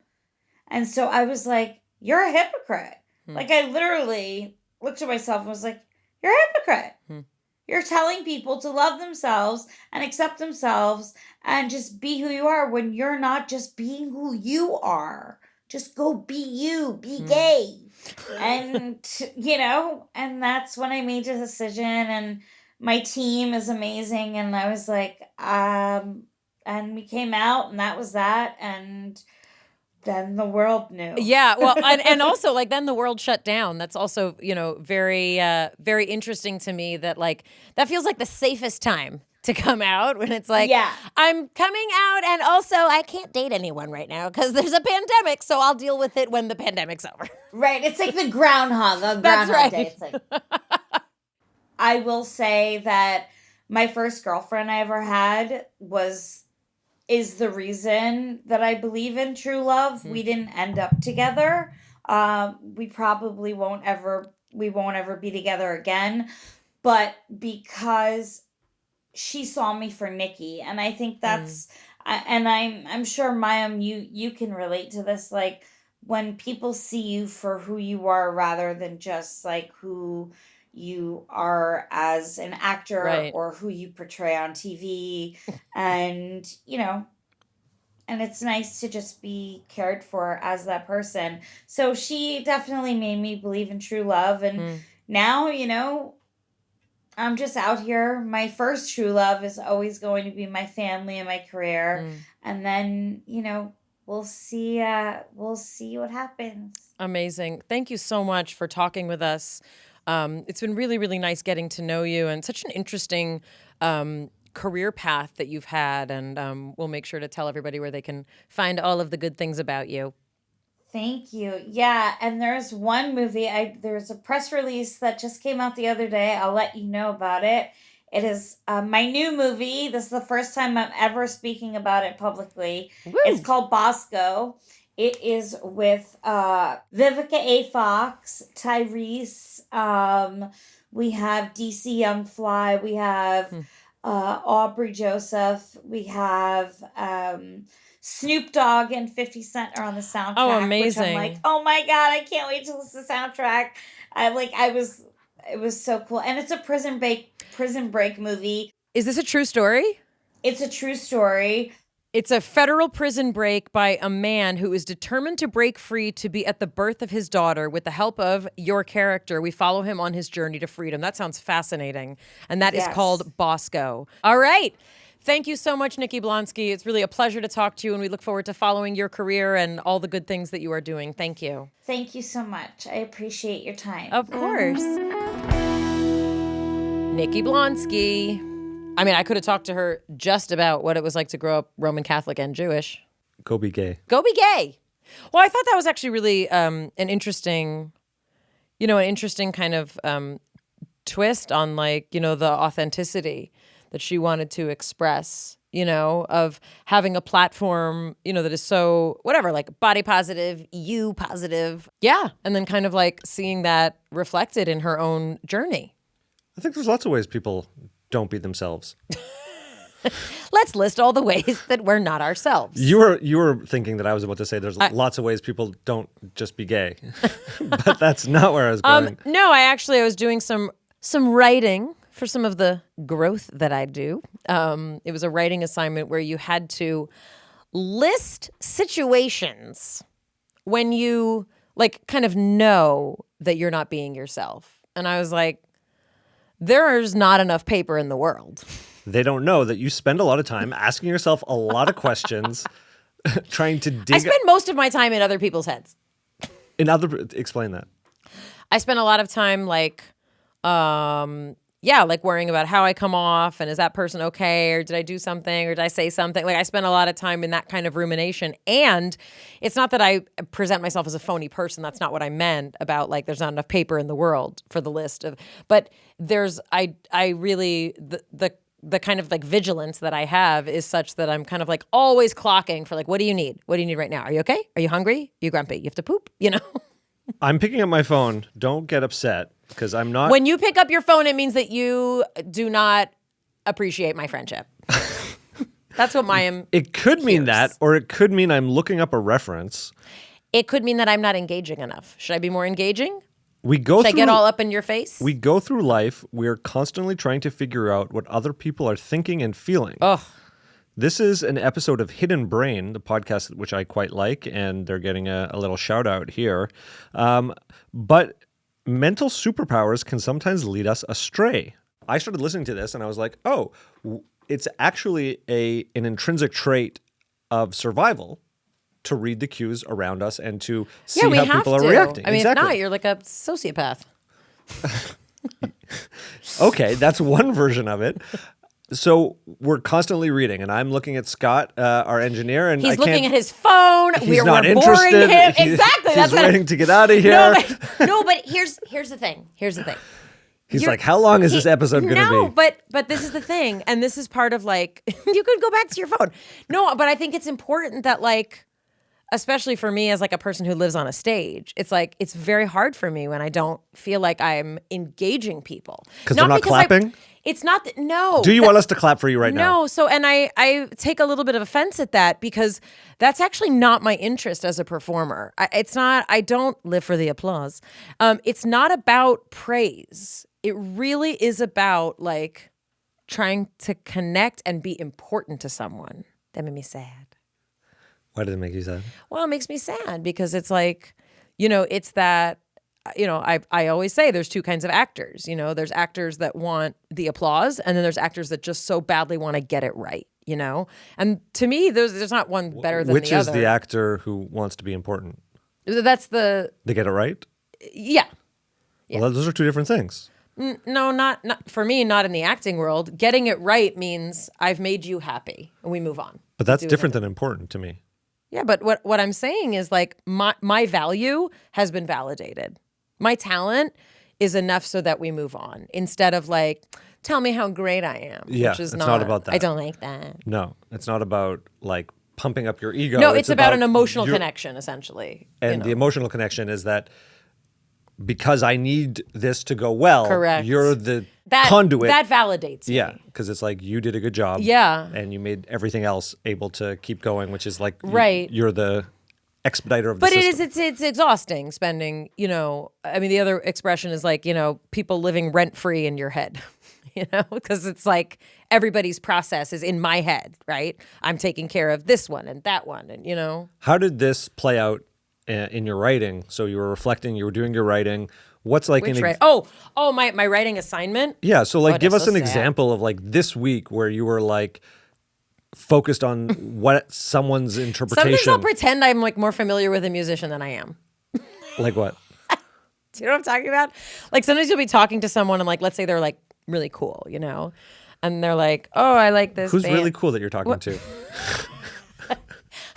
And so I was like, you're a hypocrite. Like, I literally looked at myself and was like, you're a hypocrite. You're telling people to love themselves and accept themselves and just be who you are when you're not just being who you are. Just go be you, be gay. And, you know, and that's when I made a decision, and my team is amazing. And I was like, and we came out, and that was that. And then the world knew. Yeah, well, and also, like, then the world shut down. That's also, you know, very, very interesting to me that, like, that feels like the safest time to come out when it's like, Yeah. I'm coming out, and also I can't date anyone right now because there's a pandemic, so I'll deal with it when the pandemic's over. Right. It's like the groundhog on That's Groundhog right. Day. It's like, I will say that my first girlfriend I ever had is the reason that I believe in true love. We didn't end up together. We probably won't ever be together again. But because she saw me for Nikki, and I think that's, and I'm sure Mayim, you can relate to this. Like, when people see you for who you are rather than just like who you are as an actor, Right. or who you portray on TV. And, you know, and it's nice to just be cared for as that person. So she definitely made me believe in true love. And now, you know, I'm just out here. My first true love is always going to be my family and my career. And then, you know, we'll see what happens. Amazing. Thank you so much for talking with us. It's been really, really nice getting to know you, and such an interesting career path that you've had. And we'll make sure to tell everybody where they can find all of the good things about you. Thank you. Yeah, and there's one movie, there's a press release that just came out the other day. I'll let you know about it. It is my new movie. This is the first time I'm ever speaking about it publicly. Woo! It's called Bosco. It is with Vivica A. Fox, Tyrese. We have DC Young Fly. We have Aubrey Joseph. We have Snoop Dogg and 50 Cent are on the soundtrack. Oh, Which amazing. I'm like, oh my God, I can't wait to listen to the soundtrack. It was so cool. And it's a prison break movie. Is this a true story? It's a true story. It's a federal prison break by a man who is determined to break free to be at the birth of his daughter with the help of your character. We follow him on his journey to freedom. That sounds fascinating. And that is Yes. called Bosco. All right. Thank you so much, Nikki Blonsky. It's really a pleasure to talk to you, and we look forward to following your career and all the good things that you are doing. Thank you. Thank you so much. I appreciate your time. Of course. Nikki Blonsky. I mean, I could have talked to her just about what it was like to grow up Roman Catholic and Jewish. Go be gay. Go be gay. Well, I thought that was actually really an interesting an interesting kind of twist on like, the authenticity that she wanted to express, of having a platform, that is so whatever, like body positive, you positive. Yeah. And then kind of like seeing that reflected in her own journey. I think there's lots of ways people don't be themselves. Let's list all the ways that we're not ourselves. You were thinking that I was about to say there's lots of ways people don't just be gay. But that's not where I was going. No, I was doing some writing for some of the growth that I do. It was a writing assignment where you had to list situations when you like kind of know that you're not being yourself. And I was like, there's not enough paper in the world. They don't know that you spend a lot of time asking yourself a lot of questions, trying to dig. I spend most of my time in other people's heads. Explain that. I spend a lot of time like worrying about how I come off and is that person okay, or did I do something, or did I say something? Like I spend a lot of time in that kind of rumination. And it's not that I present myself as a phony person. That's not what I meant about like there's not enough paper in the world for the list of. But there's I really the kind of like vigilance that I have is such that I'm kind of like always clocking for like, what do you need? What do you need right now? Are you okay? Are you hungry? Are you grumpy? You have to poop? I'm picking up my phone. Don't get upset because I'm not. When you pick up your phone, it means that you do not appreciate my friendship. That's what Mayim It could mean hears. that, or it could mean I'm looking up a reference. It could mean that I'm not engaging enough. Should I be more engaging? Should I get all up in your face? We go through life. We're constantly trying to figure out what other people are thinking and feeling. Ugh. This is an episode of Hidden Brain, the podcast which I quite like, and they're getting a little shout out here. But mental superpowers can sometimes lead us astray. I started listening to this and I was like, oh, it's actually an intrinsic trait of survival to read the cues around us and to see how people are reacting. I mean, exactly. if not, you're like a sociopath. Okay, that's one version of it. So we're constantly reading, and I'm looking at Scott, our engineer, and He's looking at his phone. He's We're not boring interested. him. Exactly. He's waiting to get out of here. No, but here's the thing. He's like, how long is this episode going to be? No, but this is the thing, and this is part of like you could go back to your phone. No, but I think it's important that like, especially for me as like a person who lives on a stage, it's like it's very hard for me when I don't feel like I'm engaging people. Because they're not clapping? It's not that, no. Do you want us to clap for you right now? No. So, and I take a little bit of offense at that because that's actually not my interest as a performer. I don't live for the applause. It's not about praise. It really is about like trying to connect and be important to someone. That made me sad. Why did it make you sad? Well, it makes me sad because it's like, it's that, I always say there's two kinds of actors. There's actors that want the applause, and then there's actors that just so badly want to get it right, And to me, there's not one better than Which the other. is the actor who wants to be important? That's the... They get it right? Yeah. Well, those are two different things. No, not for me, not in the acting world. Getting it right means I've made you happy, and we move on. But that's different than important to me. Yeah, but what I'm saying is like my value has been validated. My talent is enough so that we move on instead of like, tell me how great I am. Yeah, which is it's not about that. I don't like that. No, it's not about like pumping up your ego. No, it's about an emotional connection, essentially. And the emotional connection is that because I need this to go well, correct. You're the conduit. That validates me. Yeah, because it's like you did a good job. Yeah. And you made everything else able to keep going, which is like right. You're the expediter of the system. But it's exhausting spending, I mean, the other expression is like, people living rent-free in your head, because it's like everybody's process is in my head, right? I'm taking care of this one and that one and, How did this play out in your writing? So you were reflecting, you were doing your writing. What's like my writing assignment? Yeah, so like give us an example of like this week where you were like focused on what someone's interpretation. Sometimes I'll pretend I'm like more familiar with a musician than I am. Like what? Do you know what I'm talking about? Like sometimes you'll be talking to someone and like, let's say they're like really cool, and they're like, oh, I like this Who's band. really cool that you're talking to?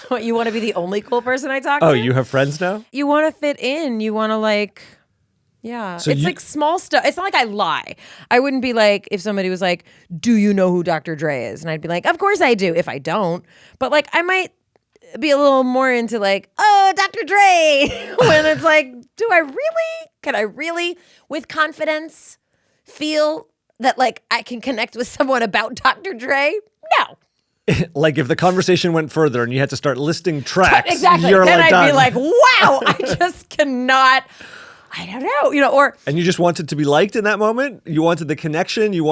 What, you want to be the only cool person I talk to? Oh, you have friends now? You want to fit in. You want to like, Yeah. So it's you- like small stuff. It's not like I lie. I wouldn't be like, if somebody was like, do you know who Dr. Dre is? And I'd be like, of course I do, if I don't. But like, I might be a little more into like, oh, Dr. Dre. When it's like, can I really, with confidence, feel that like I can connect with someone about Dr. Dre? No. Like if the conversation went further and you had to start listing tracks, Exactly. you're Then like I'd done. be like, wow, I just cannot. I don't know, or And you just wanted to be liked in that moment? You wanted the connection? You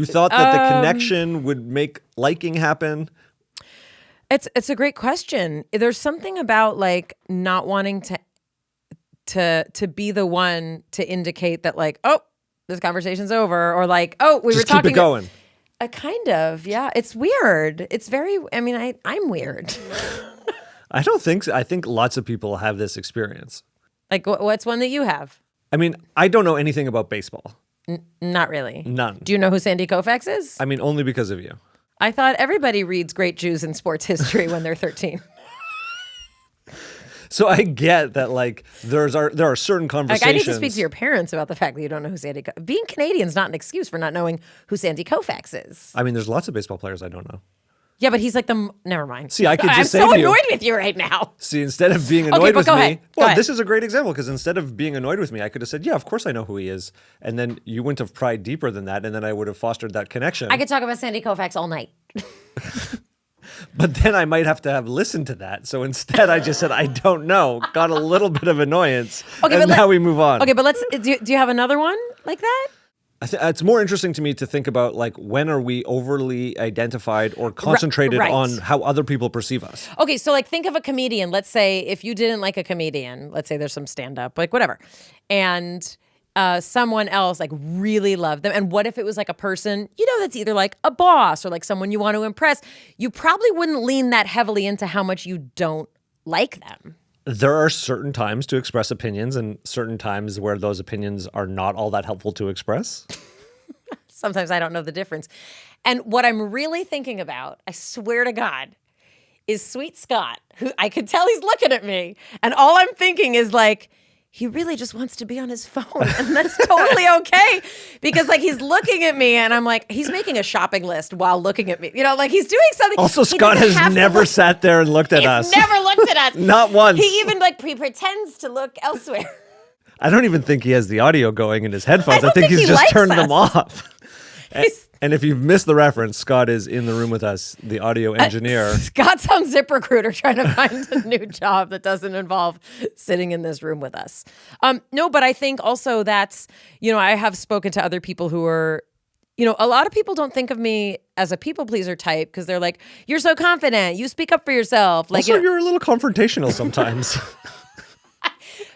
thought that the connection would make liking happen? it's a great question. There's something about like not wanting to be the one to indicate that like, oh, this conversation's over, or like, oh, we Just were talking. keep it going. Kind of, yeah. It's weird. It's very. I mean, I'm weird. I don't think so. I think lots of people have this experience. Like, what's one that you have? I mean, I don't know anything about baseball. Not really. None. Do you know who Sandy Koufax is? I mean, only because of you. I thought everybody reads great Jews in sports history when they're 13. So I get that, like, there are certain Like, conversations. I need to speak to your parents about the fact that you don't know who Sandy. Being Canadian is not an excuse for not knowing who Sandy Koufax is. I mean, there's lots of baseball players I don't know. Yeah, but he's like the. Never mind. See, I could just I'm say so to you- annoyed with you right now. See, instead of being annoyed but with go me, ahead. Go well, ahead. this is a great example because instead of being annoyed with me, I could have said, "Yeah, of course I know who he is," and then you wouldn't have pried deeper than that, and then I would have fostered that connection. I could talk about Sandy Koufax all night. But then I might have to have listened to that. So instead, I just said, "I don't know." Got a little bit of annoyance, Okay, and but now we move on. Okay, but let's. Do you have another one like that? It's more interesting to me to think about like when are we overly identified or concentrated right. on how other people perceive us. Okay, so like think of a comedian. Let's say if you didn't like a comedian, let's say there's some stand-up, like whatever, and someone else like really loved them. And what if it was like a person, that's either like a boss or like someone you want to impress? You probably wouldn't lean that heavily into how much you don't like them. There are certain times to express opinions and certain times where those opinions are not all that helpful to express. Sometimes I don't know the difference. And what I'm really thinking about, I swear to God, is Sweet Scott, who I could tell he's looking at me. And all I'm thinking is like, he really just wants to be on his phone. And that's totally okay. Because like he's looking at me and I'm like, he's making a shopping list while looking at me. Like he's doing something. Also, He Scott doesn't has have to never look. sat there and looked at He's us. never looked at us. Not once. He even like pretends to look elsewhere. I don't even think he has the audio going in his headphones. I don't think think he's he just likes turned them us. off. He's- And if you've missed the reference, Scott is in the room with us, the audio engineer. Scott's on ZipRecruiter trying to find a new job that doesn't involve sitting in this room with us. No, but I think also that's, I have spoken to other people who are, a lot of people don't think of me as a people pleaser type because they're like, you're so confident, you speak up for yourself. Like, Also, you're a little confrontational sometimes.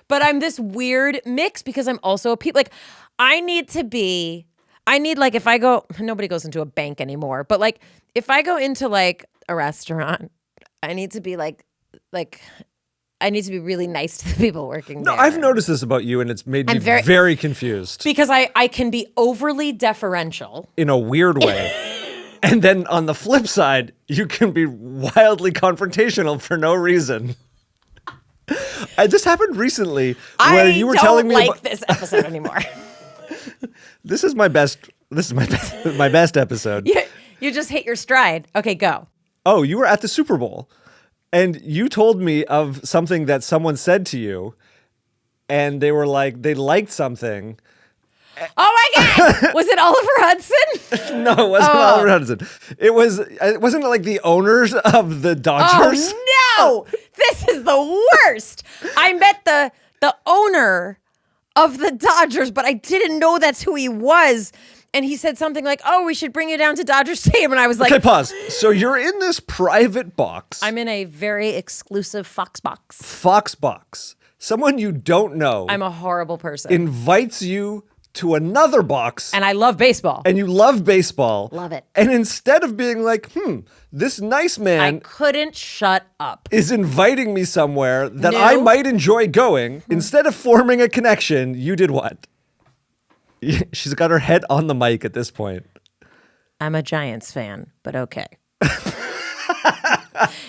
but I'm this weird mix because I'm also a people. Like, I need like if I go, nobody goes into a bank anymore, but like if I go into like a restaurant, I need to be like I need to be really nice to the people working No, there. I've noticed this about you, and it's made me I'm very confused because I can be overly deferential. in a weird way. And then on the flip side, you can be wildly confrontational for no reason. This happened recently where you were telling me like about, this episode anymore. this is my best episode. You just hit your stride. Okay, go. Oh, you were at the Super Bowl and you told me of something that someone said to you and they were like, they liked something. Oh my God! Was it Oliver Hudson? No, it wasn't Oliver Hudson. Wasn't it like the owners of the Dodgers? Oh no! This is the worst. I met the owner of the Dodgers, but I didn't know that's who he was. And he said something like, "Oh, we should bring you down to Dodger Stadium." And I was like, Okay, pause. So you're in this private box. I'm in a very exclusive Fox box. Fox box. Someone you don't know I'm a horrible person. invites you to another box And I love baseball. and you love baseball. Love it. And instead of being like, this nice I man couldn't shut up. is inviting me somewhere that No. I might enjoy going, instead of forming a connection, you did what? She's got her head on the mic at this point. I'm a Giants fan, but okay.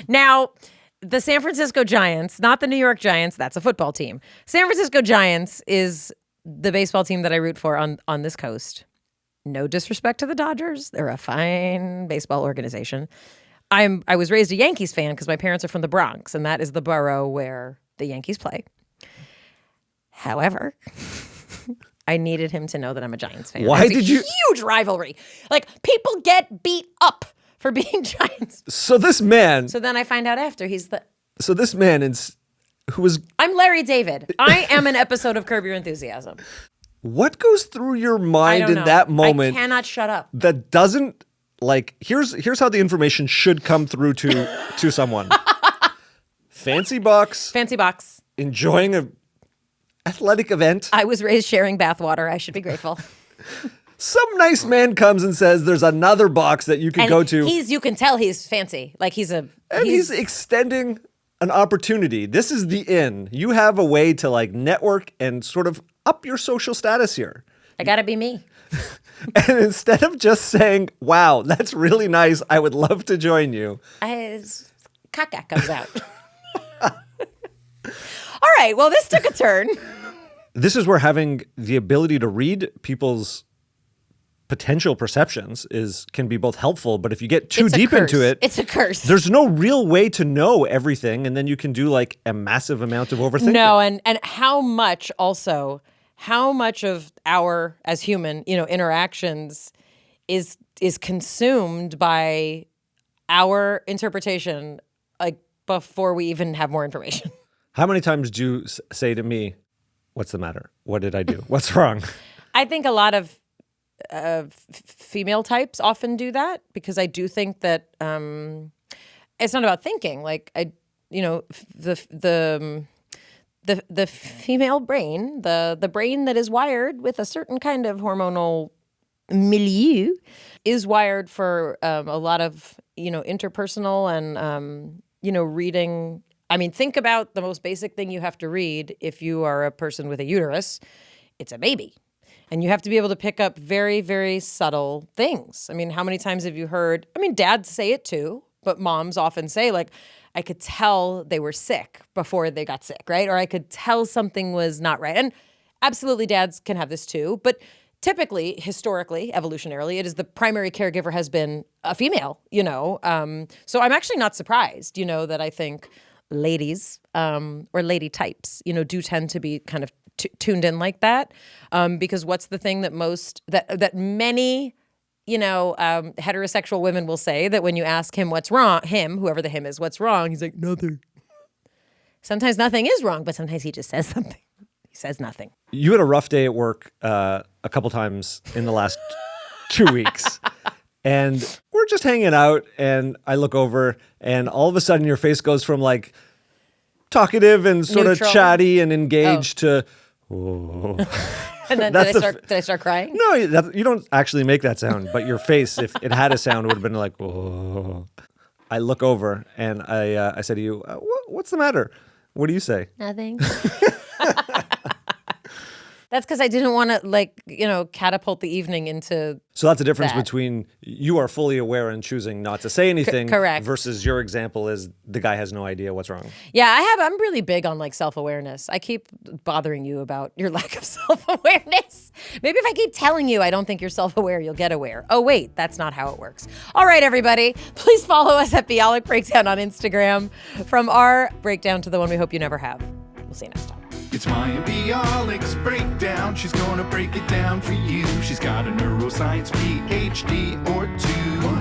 Now, the San Francisco Giants, not the New York Giants, that's a football team. San Francisco Giants is the baseball team that I root for on this coast. No disrespect to the Dodgers. They're a fine baseball organization. I was raised a Yankees fan because my parents are from the Bronx, and that is the borough where the Yankees play. However, I needed him to know that I'm a Giants fan. Why It's did a you- Huge rivalry. Like, people get beat up for being Giants. So this man, So then I find out after who was, I'm Larry David. I am an episode of Curb Your Enthusiasm. what goes through your I mind don't in know. that moment I cannot shut up. that doesn't, like, here's how the information should come through to someone. Fancy box, Fancy box. enjoying a athletic event. I was raised sharing bathwater. I should be grateful. Some nice man comes and says there's another box that you could go to. You can tell he's fancy. Like he's extending an opportunity. This is the inn. You have a way to like network and sort of up your social status here. I gotta be me. And instead of just saying, wow, that's really nice, I would love to join you. Caca comes out. All right. Well, this took a turn. This is where having the ability to read people's potential perceptions can be both helpful, but if you get too It's a deep curse. into it, It's a curse. there's no real way to know everything, and then you can do like a massive amount of overthinking. No, and how much of our as human, interactions is consumed by our interpretation, like before we even have more information. How many times do you say to me, what's the matter? What did I do? What's wrong? I think a lot of female types often do that because I do think that it's not about thinking. Like the female brain, the brain that is wired with a certain kind of hormonal milieu, is wired for a lot of interpersonal and reading. I mean, think about the most basic thing you have to read if you are a person with a uterus. It's a baby. And you have to be able to pick up very, very subtle things. I mean, how many times have you heard, dads say it too, but moms often say, like, I could tell they were sick before they got sick, right? Or I could tell something was not right. And absolutely dads can have this too. But typically, historically, evolutionarily, it is the primary caregiver has been a female, So I'm actually not surprised, that I think ladies or lady types, do tend to be kind of tuned in like that, because what's the thing that many heterosexual women will say that when you ask him what's wrong, whoever the him is, what's wrong, he's like, nothing. Sometimes nothing is wrong, but sometimes he just says something. He says nothing. You had a rough day at work a couple times in the last 2 weeks. And we're just hanging out, and I look over, and all of a sudden your face goes from like talkative and sort Neutral. of chatty and engaged to, oh. And then That's did I start crying? No, you don't actually make that sound, but your face, if it had a sound, would have been like, oh. I look over, and I say to you, what's the matter? What do you say? Nothing. That's because I didn't want to, catapult the evening into. So that's the difference that. between you are fully aware and choosing not to say anything, correct. versus your example is the guy has no idea what's wrong. Yeah, I'm really big on self-awareness. I keep bothering you about your lack of self-awareness. Maybe if I keep telling you I don't think you're self-aware, you'll get aware. Oh, wait, that's not how it works. All right, everybody, please follow us at Bialik Breakdown on Instagram. From our breakdown to the one we hope you never have. We'll see you next time. It's Mayim Bialik's breakdown. She's gonna break it down for you. She's got a neuroscience PhD or two.